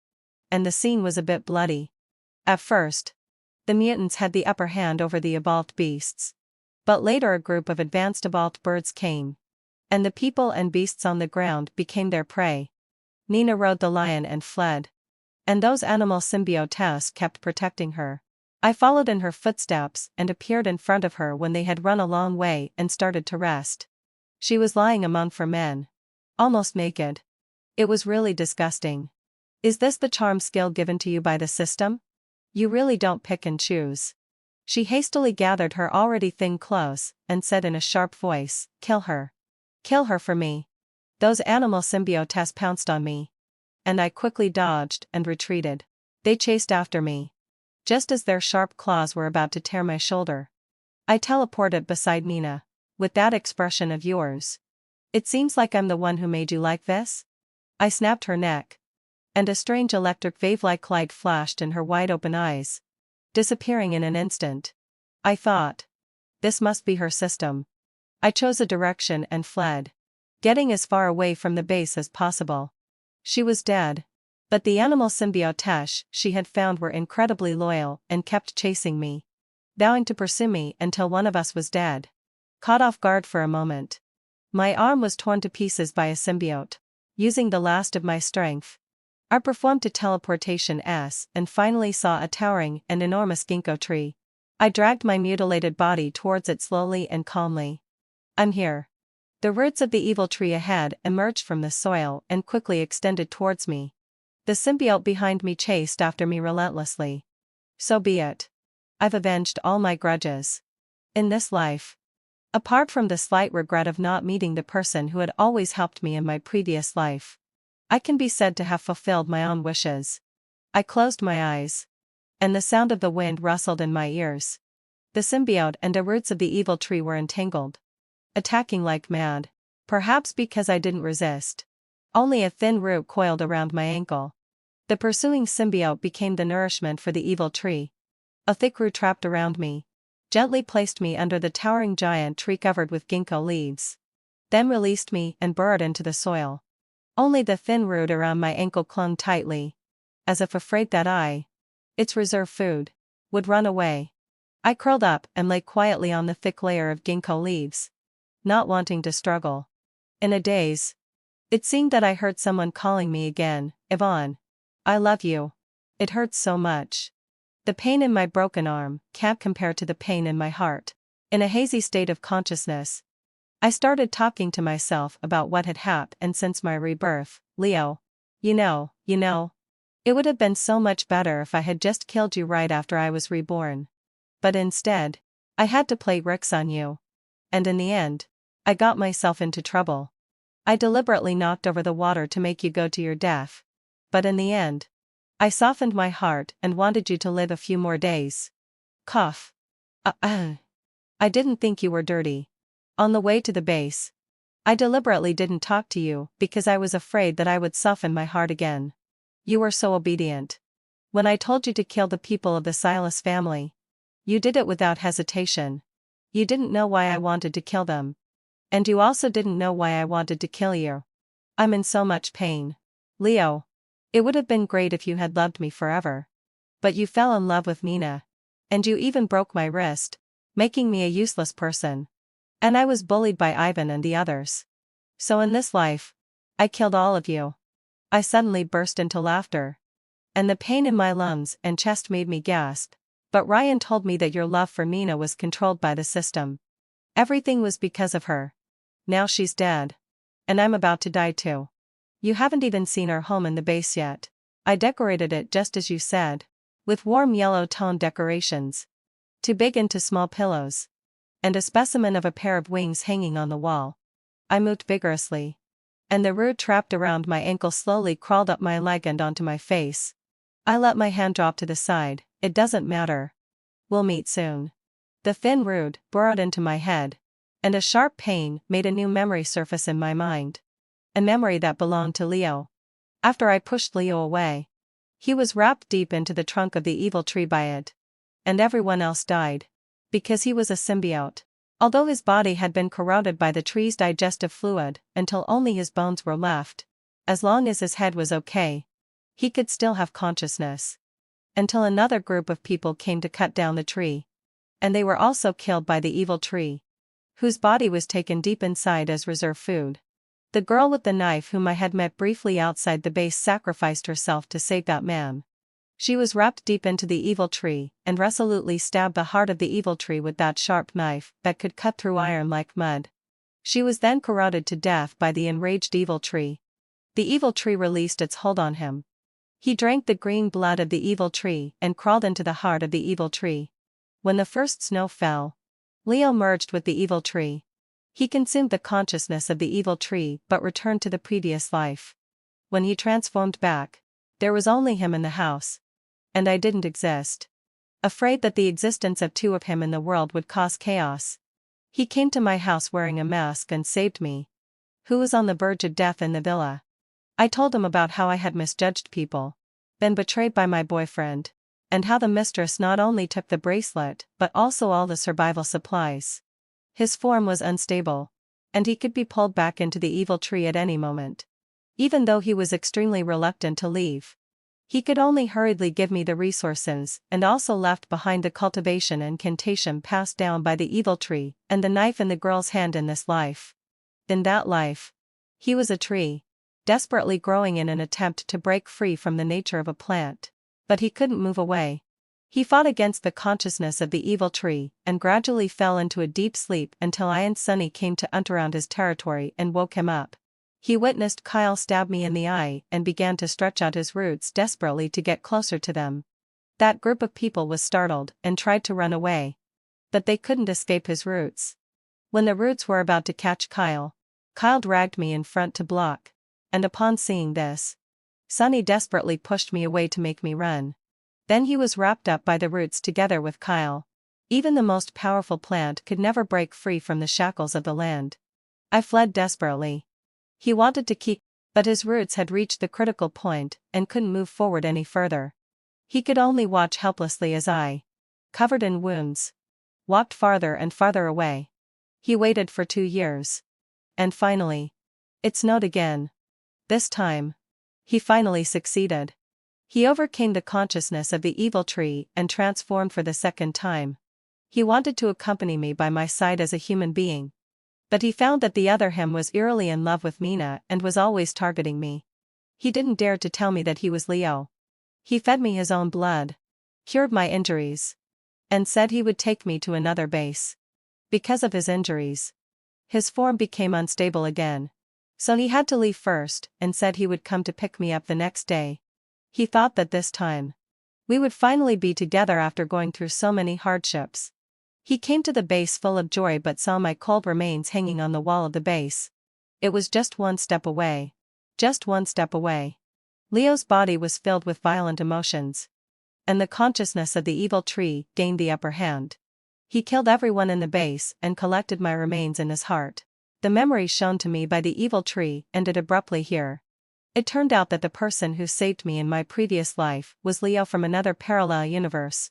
and the scene was a bit bloody. At first, the mutants had the upper hand over the evolved beasts. But later a group of advanced evolved birds came, and the people and beasts on the ground became their prey. Nina rode the lion and fled. And those animal symbiotes kept protecting her. I followed in her footsteps and appeared in front of her when they had run a long way and started to rest. She was lying among four men, almost naked. It was really disgusting. Is this the charm skill given to you by the system? You really don't pick and choose. She hastily gathered her already thin clothes and said in a sharp voice, "Kill her. Kill her for me." Those animal symbiotes pounced on me. And I quickly dodged and retreated. They chased after me. Just as their sharp claws were about to tear my shoulder, I teleported beside Nina. With that expression of yours. It seems like I'm the one who made you like this? I snapped her neck. And a strange electric wave-like light flashed in her wide-open eyes, disappearing in an instant. I thought, this must be her system. I chose a direction and fled, getting as far away from the base as possible. She was dead, but the animal symbiotes she had found were incredibly loyal and kept chasing me, vowing to pursue me until one of us was dead. Caught off guard for a moment. My arm was torn to pieces by a symbiote. Using the last of my strength, I performed a teleportation and finally saw a towering and enormous ginkgo tree. I dragged my mutilated body towards it slowly and calmly. I'm here. The roots of the evil tree ahead emerged from the soil and quickly extended towards me. The symbiote behind me chased after me relentlessly. So be it. I've avenged all my grudges. In this life. Apart from the slight regret of not meeting the person who had always helped me in my previous life, I can be said to have fulfilled my own wishes. I closed my eyes. And the sound of the wind rustled in my ears. The symbiote and the roots of the evil tree were entangled, attacking like mad, perhaps because I didn't resist. Only a thin root coiled around my ankle. The pursuing symbiote became the nourishment for the evil tree. A thick root trapped around me, gently placed me under the towering giant tree covered with ginkgo leaves. Then released me and burrowed into the soil. Only the thin root around my ankle clung tightly, as if afraid that its reserve food, would run away. I curled up and lay quietly on the thick layer of ginkgo leaves, not wanting to struggle. In a daze, it seemed that I heard someone calling me again, "Yvonne. I love you." It hurts so much. The pain in my broken arm can't compare to the pain in my heart. In a hazy state of consciousness, I started talking to myself about what had happened since my rebirth. Leo. You know, it would have been so much better if I had just killed you right after I was reborn. But instead, I had to play tricks on you. And in the end, I got myself into trouble. I deliberately knocked over the water to make you go to your death. But in the end, I softened my heart and wanted you to live a few more days. Cough. I didn't think you were dirty. On the way to the base, I deliberately didn't talk to you because I was afraid that I would soften my heart again. You were so obedient. When I told you to kill the people of the Silas family, You did it without hesitation. You didn't know why I wanted to kill them. And you also didn't know why I wanted to kill you. I'm in so much pain. Leo. It would have been great if you had loved me forever. But you fell in love with Mina. And you even broke my wrist, making me a useless person. And I was bullied by Ivan and the others. So in this life, I killed all of you. I suddenly burst into laughter. And the pain in my lungs and chest made me gasp. But Ryan told me that your love for Mina was controlled by the system. Everything was because of her. Now she's dead. And I'm about to die too. You haven't even seen our home in the base yet. I decorated it just as you said. With warm yellow-toned decorations. Too big into small pillows. And a specimen of a pair of wings hanging on the wall. I moved vigorously. And the root trapped around my ankle slowly crawled up my leg and onto my face. I let my hand drop to the side. It doesn't matter. We'll meet soon. The thin root burrowed into my head. And a sharp pain made a new memory surface in my mind. A memory that belonged to Leo. After I pushed Leo away. He was wrapped deep into the trunk of the evil tree by it. And everyone else died. Because he was a symbiote. Although his body had been corroded by the tree's digestive fluid until only his bones were left. As long as his head was okay. He could still have consciousness. Until another group of people came to cut down the tree. And they were also killed by the evil tree. Whose body was taken deep inside as reserve food. The girl with the knife whom I had met briefly outside the base sacrificed herself to save that man. She was wrapped deep into the evil tree and resolutely stabbed the heart of the evil tree with that sharp knife that could cut through iron like mud. She was then corroded to death by the enraged evil tree. The evil tree released its hold on him. He drank the green blood of the evil tree and crawled into the heart of the evil tree. When the first snow fell, Leo merged with the evil tree. He consumed the consciousness of the evil tree but returned to the previous life. When he transformed back, there was only him in the house. And I didn't exist. Afraid that the existence of two of him in the world would cause chaos. He came to my house wearing a mask and saved me. Who was on the verge of death in the villa. I told him about how I had misjudged people. Been betrayed by my boyfriend. And how the mistress not only took the bracelet but also all the survival supplies. His form was unstable. And he could be pulled back into the evil tree at any moment. Even though he was extremely reluctant to leave. He could only hurriedly give me the resources and also left behind the cultivation and incantation passed down by the evil tree and the knife in the girl's hand in this life. In that life. He was a tree. Desperately growing in an attempt to break free from the nature of a plant. But he couldn't move away. He fought against the consciousness of the evil tree and gradually fell into a deep sleep until I and Sunny came to hunt around his territory and woke him up. He witnessed Kyle stab me in the eye and began to stretch out his roots desperately to get closer to them. That group of people was startled and tried to run away. But they couldn't escape his roots. When the roots were about to catch Kyle dragged me in front to block. And upon seeing this, Sunny desperately pushed me away to make me run. Then he was wrapped up by the roots together with Kyle. Even the most powerful plant could never break free from the shackles of the land. I fled desperately. He wanted to keep, but his roots had reached the critical point and couldn't move forward any further. He could only watch helplessly as I, covered in wounds, walked farther and farther away. He waited for 2 years. And finally, it snowed again. This time, he finally succeeded. He overcame the consciousness of the evil tree and transformed for the second time. He wanted to accompany me by my side as a human being. But he found that the other him was eerily in love with Mina and was always targeting me. He didn't dare to tell me that he was Leo. He fed me his own blood, cured my injuries, and said he would take me to another base. Because of his injuries, his form became unstable again. So he had to leave first and said he would come to pick me up the next day. He thought that this time, we would finally be together after going through so many hardships. He came to the base full of joy but saw my cold remains hanging on the wall of the base. It was just one step away. Just one step away. Leo's body was filled with violent emotions. And the consciousness of the evil tree gained the upper hand. He killed everyone in the base and collected my remains in his heart. The memory shown to me by the evil tree ended abruptly here. It turned out that the person who saved me in my previous life was Leo from another parallel universe.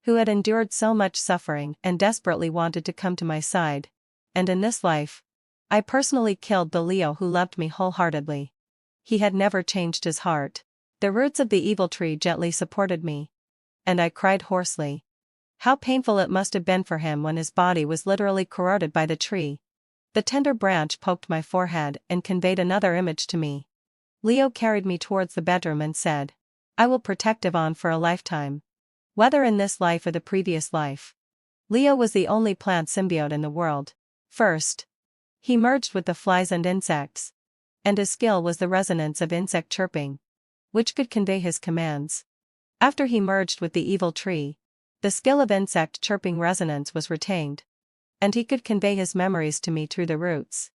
who had endured so much suffering and desperately wanted to come to my side. And in this life, I personally killed the Leo who loved me wholeheartedly. He had never changed his heart. The roots of the evil tree gently supported me. And I cried hoarsely. How painful it must have been for him when his body was literally corroded by the tree. The tender branch poked my forehead and conveyed another image to me. Leo carried me towards the bedroom and said, I will protect Yvonne for a lifetime. Whether in this life or the previous life. Leo was the only plant symbiote in the world. First, he merged with the flies and insects. And his skill was the resonance of insect chirping, which could convey his commands. After he merged with the evil tree, the skill of insect chirping resonance was retained. And he could convey his memories to me through the roots.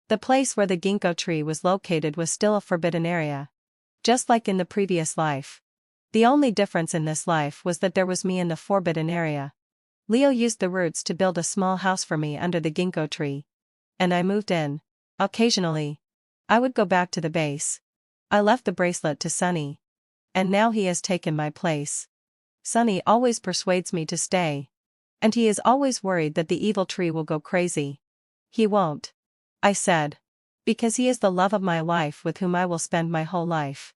The place where the ginkgo tree was located was still a forbidden area. Just like in the previous life. The only difference in this life was that there was me in the forbidden area. Leo used the roots to build a small house for me under the ginkgo tree. And I moved in. Occasionally, I would go back to the base. I left the bracelet to Sunny. And now he has taken my place. Sunny always persuades me to stay. And he is always worried that the evil tree will go crazy. He won't, I said. Because he is the love of my life with whom I will spend my whole life.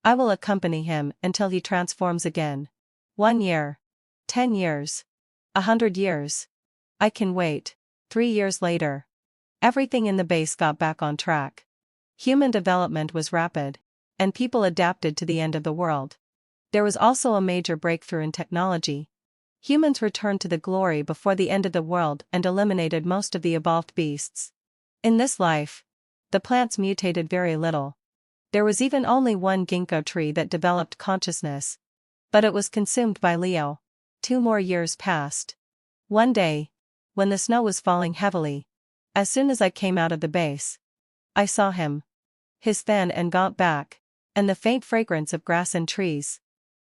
I will accompany him until he transforms again. 1 year. 10 years. 100 years. I can wait. 3 years later. Everything in the base got back on track. Human development was rapid. And people adapted to the end of the world. There was also a major breakthrough in technology. Humans returned to the glory before the end of the world and eliminated most of the evolved beasts. In this life, the plants mutated very little. There was even only one ginkgo tree that developed consciousness. But it was consumed by Leo. 2 more years passed. One day, when the snow was falling heavily, as soon as I came out of the base, I saw him. His thin and gaunt back, and the faint fragrance of grass and trees.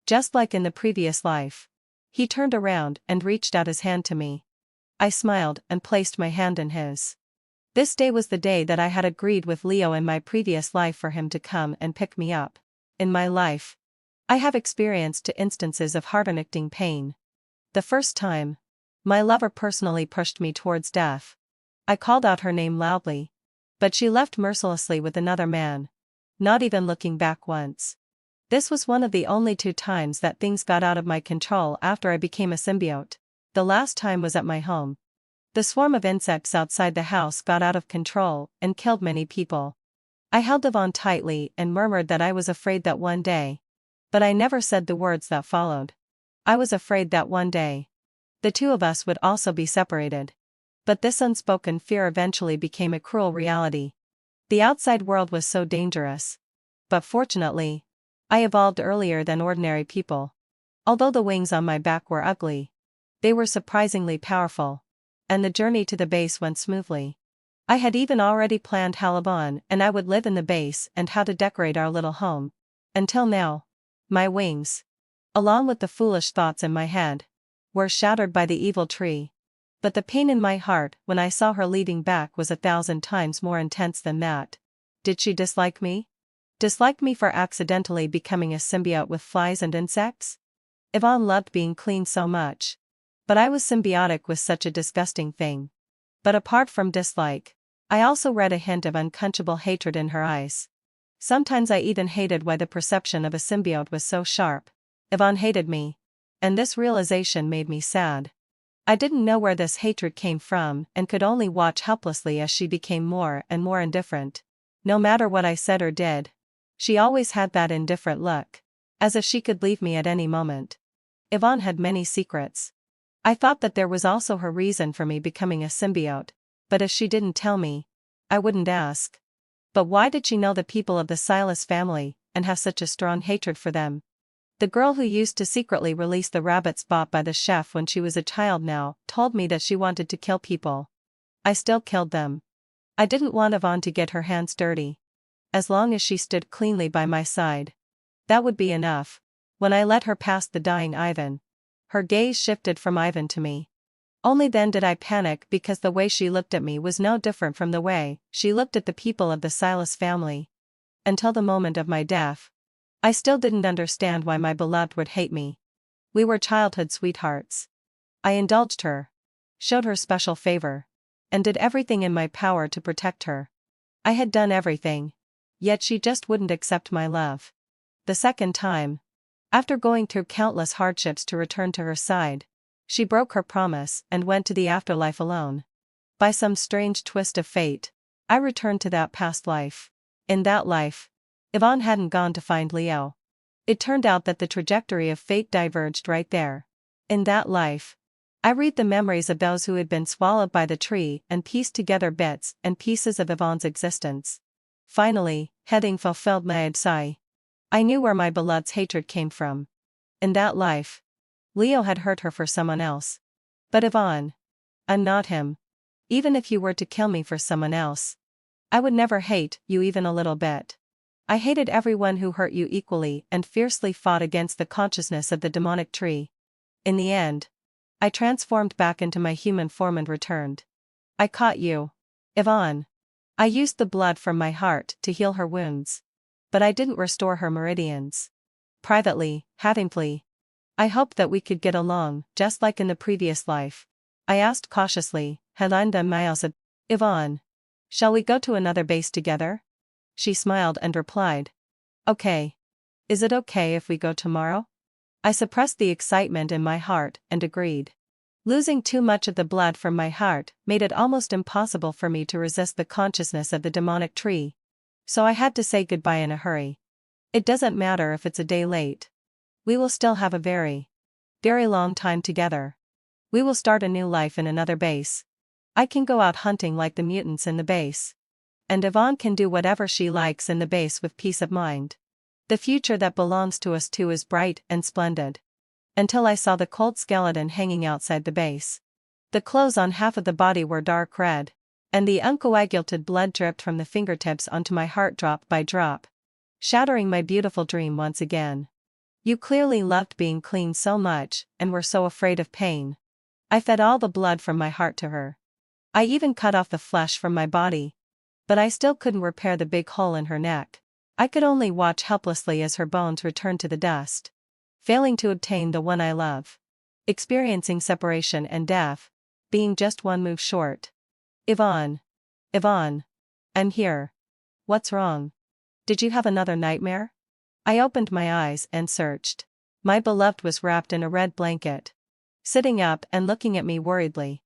Just like in the previous life. He turned around and reached out his hand to me. I smiled and placed my hand in his. This day was the day that I had agreed with Leo in my previous life for him to come and pick me up. In my life, I have experienced 2 instances of heart-afflicting pain. The first time, my lover personally pushed me towards death. I called out her name loudly. But she left mercilessly with another man. Not even looking back once. This was one of the only 2 times that things got out of my control after I became a symbiote. The last time was at my home. The swarm of insects outside the house got out of control and killed many people. I held Yvonne tightly and murmured that I was afraid that one day. But I never said the words that followed. I was afraid that one day, the 2 of us would also be separated. But this unspoken fear eventually became a cruel reality. The outside world was so dangerous. But fortunately, I evolved earlier than ordinary people. Although the wings on my back were ugly, they were surprisingly powerful. And the journey to the base went smoothly. I had even already planned how Yvonne and I would live in the base and how to decorate our little home. Until now, my wings, along with the foolish thoughts in my head, were shattered by the evil tree. But the pain in my heart when I saw her leading back was 1,000 times more intense than that. Did she dislike me? Dislike me for accidentally becoming a symbiote with flies and insects? Yvonne loved being clean so much. But I was symbiotic with such a disgusting thing. But apart from dislike, I also read a hint of unquenchable hatred in her eyes. Sometimes I even hated why the perception of a symbiote was so sharp. Yvonne hated me. And this realization made me sad. I didn't know where this hatred came from and could only watch helplessly as she became more and more indifferent. No matter what I said or did, she always had that indifferent look. As if she could leave me at any moment. Yvonne had many secrets. I thought that there was also her reason for me becoming a symbiote, but if she didn't tell me, I wouldn't ask. But why did she know the people of the Silas family and have such a strong hatred for them? The girl who used to secretly release the rabbits bought by the chef when she was a child now told me that she wanted to kill people. I still killed them. I didn't want Yvonne to get her hands dirty. As long as she stood cleanly by my side. That would be enough. When I let her past the dying Ivan, her gaze shifted from Ivan to me. Only then did I panic because the way she looked at me was no different from the way she looked at the people of the Silas family. Until the moment of my death, I still didn't understand why my beloved would hate me. We were childhood sweethearts. I indulged her, showed her special favor, and did everything in my power to protect her. I had done everything. Yet she just wouldn't accept my love. The second time, after going through countless hardships to return to her side, she broke her promise and went to the afterlife alone. By some strange twist of fate, I returned to that past life. In that life, Yvonne hadn't gone to find Leo. It turned out that the trajectory of fate diverged right there. In that life, I read the memories of those who had been swallowed by the tree and pieced together bits and pieces of Yvonne's existence. Finally, having fulfilled my sigh, I knew where my beloved's hatred came from. In that life, Leo had hurt her for someone else. But Yvonne, I'm not him. Even if you were to kill me for someone else, I would never hate you even a little bit. I hated everyone who hurt you equally and fiercely fought against the consciousness of the demonic tree. In the end, I transformed back into my human form and returned. I caught you, Yvonne. I used the blood from my heart to heal her wounds. But I didn't restore her meridians. Privately, havingly, I hoped that we could get along, just like in the previous life. I asked cautiously, Helenda Mayasa, Yvonne, shall we go to another base together? She smiled and replied, okay. Is it okay if we go tomorrow? I suppressed the excitement in my heart and agreed. Losing too much of the blood from my heart made it almost impossible for me to resist the consciousness of the demonic tree. So I had to say goodbye in a hurry. It doesn't matter if it's a day late. We will still have a very, very long time together. We will start a new life in another base. I can go out hunting like the mutants in the base. And Yvonne can do whatever she likes in the base with peace of mind. The future that belongs to us two is bright and splendid. Until I saw the cold skeleton hanging outside the base. The clothes on half of the body were dark red, and the uncoagulated blood dripped from the fingertips onto my heart drop by drop, shattering my beautiful dream once again. You clearly loved being clean so much and were so afraid of pain. I fed all the blood from my heart to her. I even cut off the flesh from my body. But I still couldn't repair the big hole in her neck. I could only watch helplessly as her bones returned to the dust. Failing to obtain the one I love. Experiencing separation and death. Being just one move short. Yvonne. Yvonne. I'm here. What's wrong? Did you have another nightmare? I opened my eyes and searched. My beloved was wrapped in a red blanket. Sitting up and looking at me worriedly.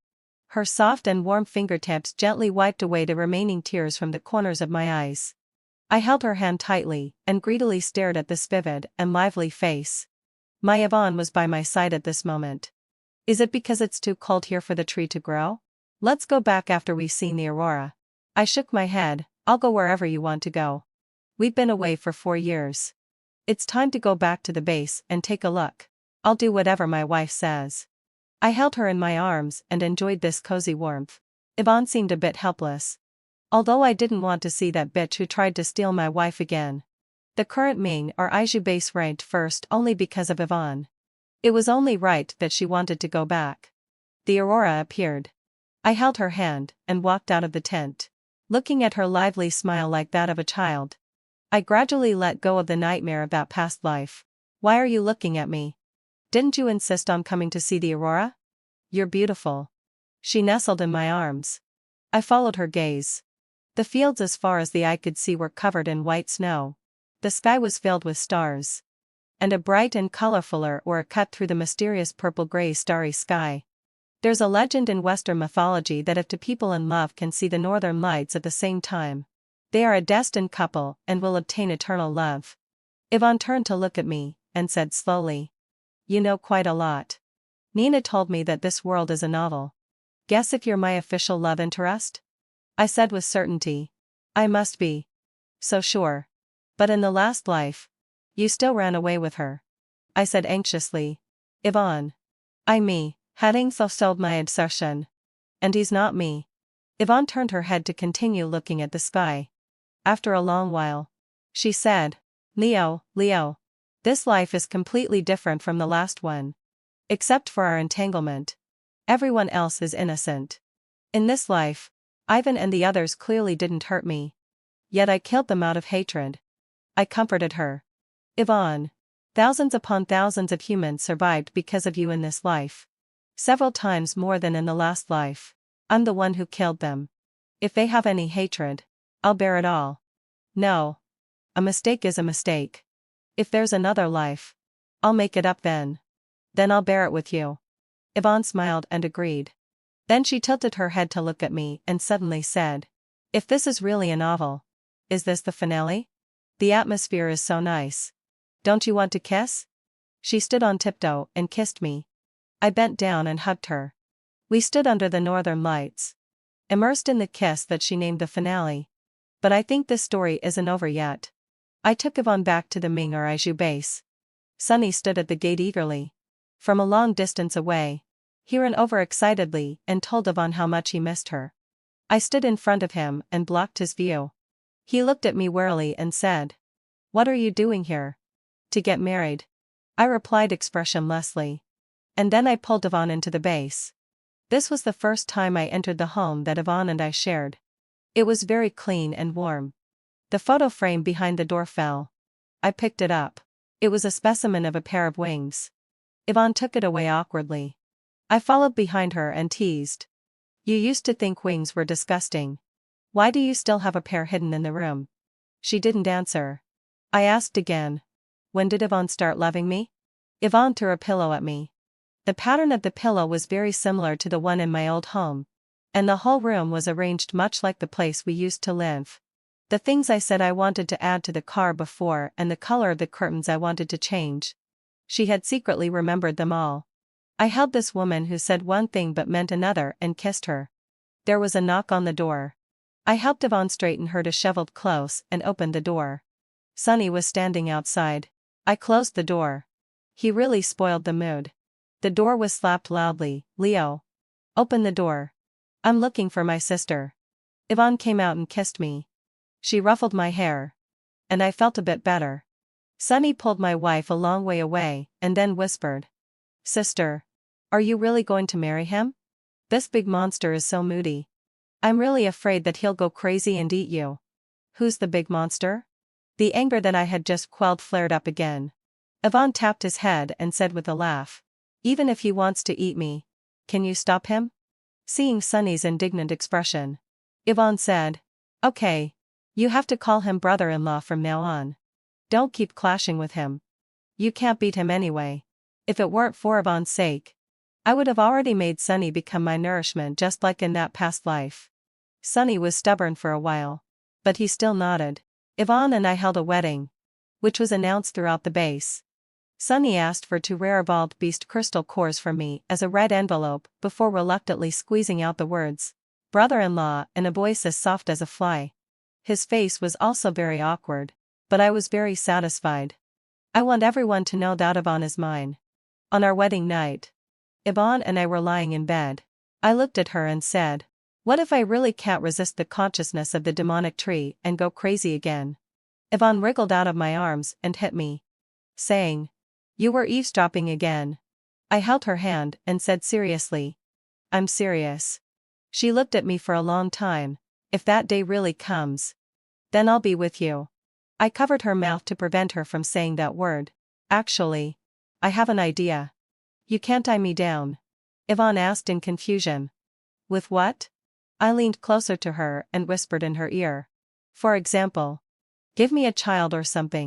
Her soft and warm fingertips gently wiped away the remaining tears from the corners of my eyes. I held her hand tightly and greedily stared at this vivid and lively face. My Yvonne was by my side at this moment. Is it because it's too cold here for the tree to grow? Let's go back after we've seen the aurora. I shook my head. I'll go wherever you want to go. We've been away for 4 years. It's time to go back to the base and take a look. I'll do whatever my wife says. I held her in my arms and enjoyed this cozy warmth. Yvonne seemed a bit helpless. Although I didn't want to see that bitch who tried to steal my wife again. The current Ming or Aiju base ranked first only because of Yvonne. It was only right that she wanted to go back. The aurora appeared. I held her hand and walked out of the tent. Looking at her lively smile like that of a child. I gradually let go of the nightmare of that past life. Why are you looking at me? Didn't you insist on coming to see the aurora? You're beautiful. She nestled in my arms. I followed her gaze. The fields as far as the eye could see were covered in white snow. The sky was filled with stars. And a bright and colorfuler aura cut through the mysterious purple-gray starry sky. There's a legend in Western mythology that if two people in love can see the northern lights at the same time, they are a destined couple and will obtain eternal love. Yvonne turned to look at me and said slowly, you know quite a lot. Nina told me that this world is a novel. Guess if you're my official love interest? I said with certainty. I must be. So sure. But in the last life, you still ran away with her. I said anxiously. Yvonne. Me, having fulfilled my assertion. And he's not me. Yvonne turned her head to continue looking at the sky. After a long while, she said, Leo, this life is completely different from the last one. Except for our entanglement. Everyone else is innocent. In this life, Ivan and the others clearly didn't hurt me. Yet I killed them out of hatred. I comforted her. Yvonne. Thousands upon thousands of humans survived because of you in this life. Several times more than in the last life. I'm the one who killed them. If they have any hatred, I'll bear it all. No. A mistake is a mistake. If there's another life, I'll make it up then. Then I'll bear it with you. Yvonne smiled and agreed. Then she tilted her head to look at me and suddenly said, "If this is really a novel, is this the finale? The atmosphere is so nice. Don't you want to kiss?" She stood on tiptoe and kissed me. I bent down and hugged her. We stood under the northern lights, immersed in the kiss that she named the finale. But I think this story isn't over yet. I took Yvonne back to the Ming'Oriju base. Sunny stood at the gate eagerly. From a long distance away, he ran over excitedly and told Yvonne how much he missed her. I stood in front of him and blocked his view. He looked at me warily and said, "What are you doing here?" "To get married," I replied expressionlessly. And then I pulled Yvonne into the base. This was the first time I entered the home that Yvonne and I shared. It was very clean and warm. The photo frame behind the door fell. I picked it up. It was a specimen of a pair of wings. Yvonne took it away awkwardly. I followed behind her and teased, "You used to think wings were disgusting. Why do you still have a pair hidden in the room?" She didn't answer. I asked again, "When did Yvonne start loving me?" Yvonne threw a pillow at me. The pattern of the pillow was very similar to the one in my old home, and the whole room was arranged much like the place we used to live. The things I said I wanted to add to the car before and the color of the curtains I wanted to change. She had secretly remembered them all. I held this woman who said one thing but meant another and kissed her. There was a knock on the door. I helped Yvonne straighten her disheveled clothes and opened the door. Sunny was standing outside. I closed the door. He really spoiled the mood. The door was slapped loudly. "Leo, open the door. I'm looking for my sister." Yvonne came out and kissed me. She ruffled my hair. And I felt a bit better. Sunny pulled my wife a long way away and then whispered, "Sister, are you really going to marry him? This big monster is so moody. I'm really afraid that he'll go crazy and eat you." "Who's the big monster?" The anger that I had just quelled flared up again. Yvonne tapped his head and said with a laugh, "Even if he wants to eat me, can you stop him?" Seeing Sunny's indignant expression, Yvonne said, "Okay. You have to call him brother-in-law from now on. Don't keep clashing with him. You can't beat him anyway." If it weren't for Yvonne's sake, I would have already made Sunny become my nourishment just like in that past life. Sunny was stubborn for a while, but he still nodded. Yvonne and I held a wedding, which was announced throughout the base. Sunny asked for 2 rare evolved beast crystal cores from me as a red envelope before reluctantly squeezing out the words, "brother-in-law," in a voice as soft as a fly. His face was also very awkward, but I was very satisfied. I want everyone to know that Yvonne is mine. On our wedding night, Yvonne and I were lying in bed. I looked at her and said, "What if I really can't resist the consciousness of the demonic tree and go crazy again?" Yvonne wriggled out of my arms and hit me, saying, "You were eavesdropping again." I held her hand and said seriously, "I'm serious." She looked at me for a long time. "If that day really comes, then I'll be with you." I covered her mouth to prevent her from saying that word. "Actually, I have an idea." "You can't tie me down?" Yvonne asked in confusion. "With what?" I leaned closer to her and whispered in her ear. "For example, give me a child or something."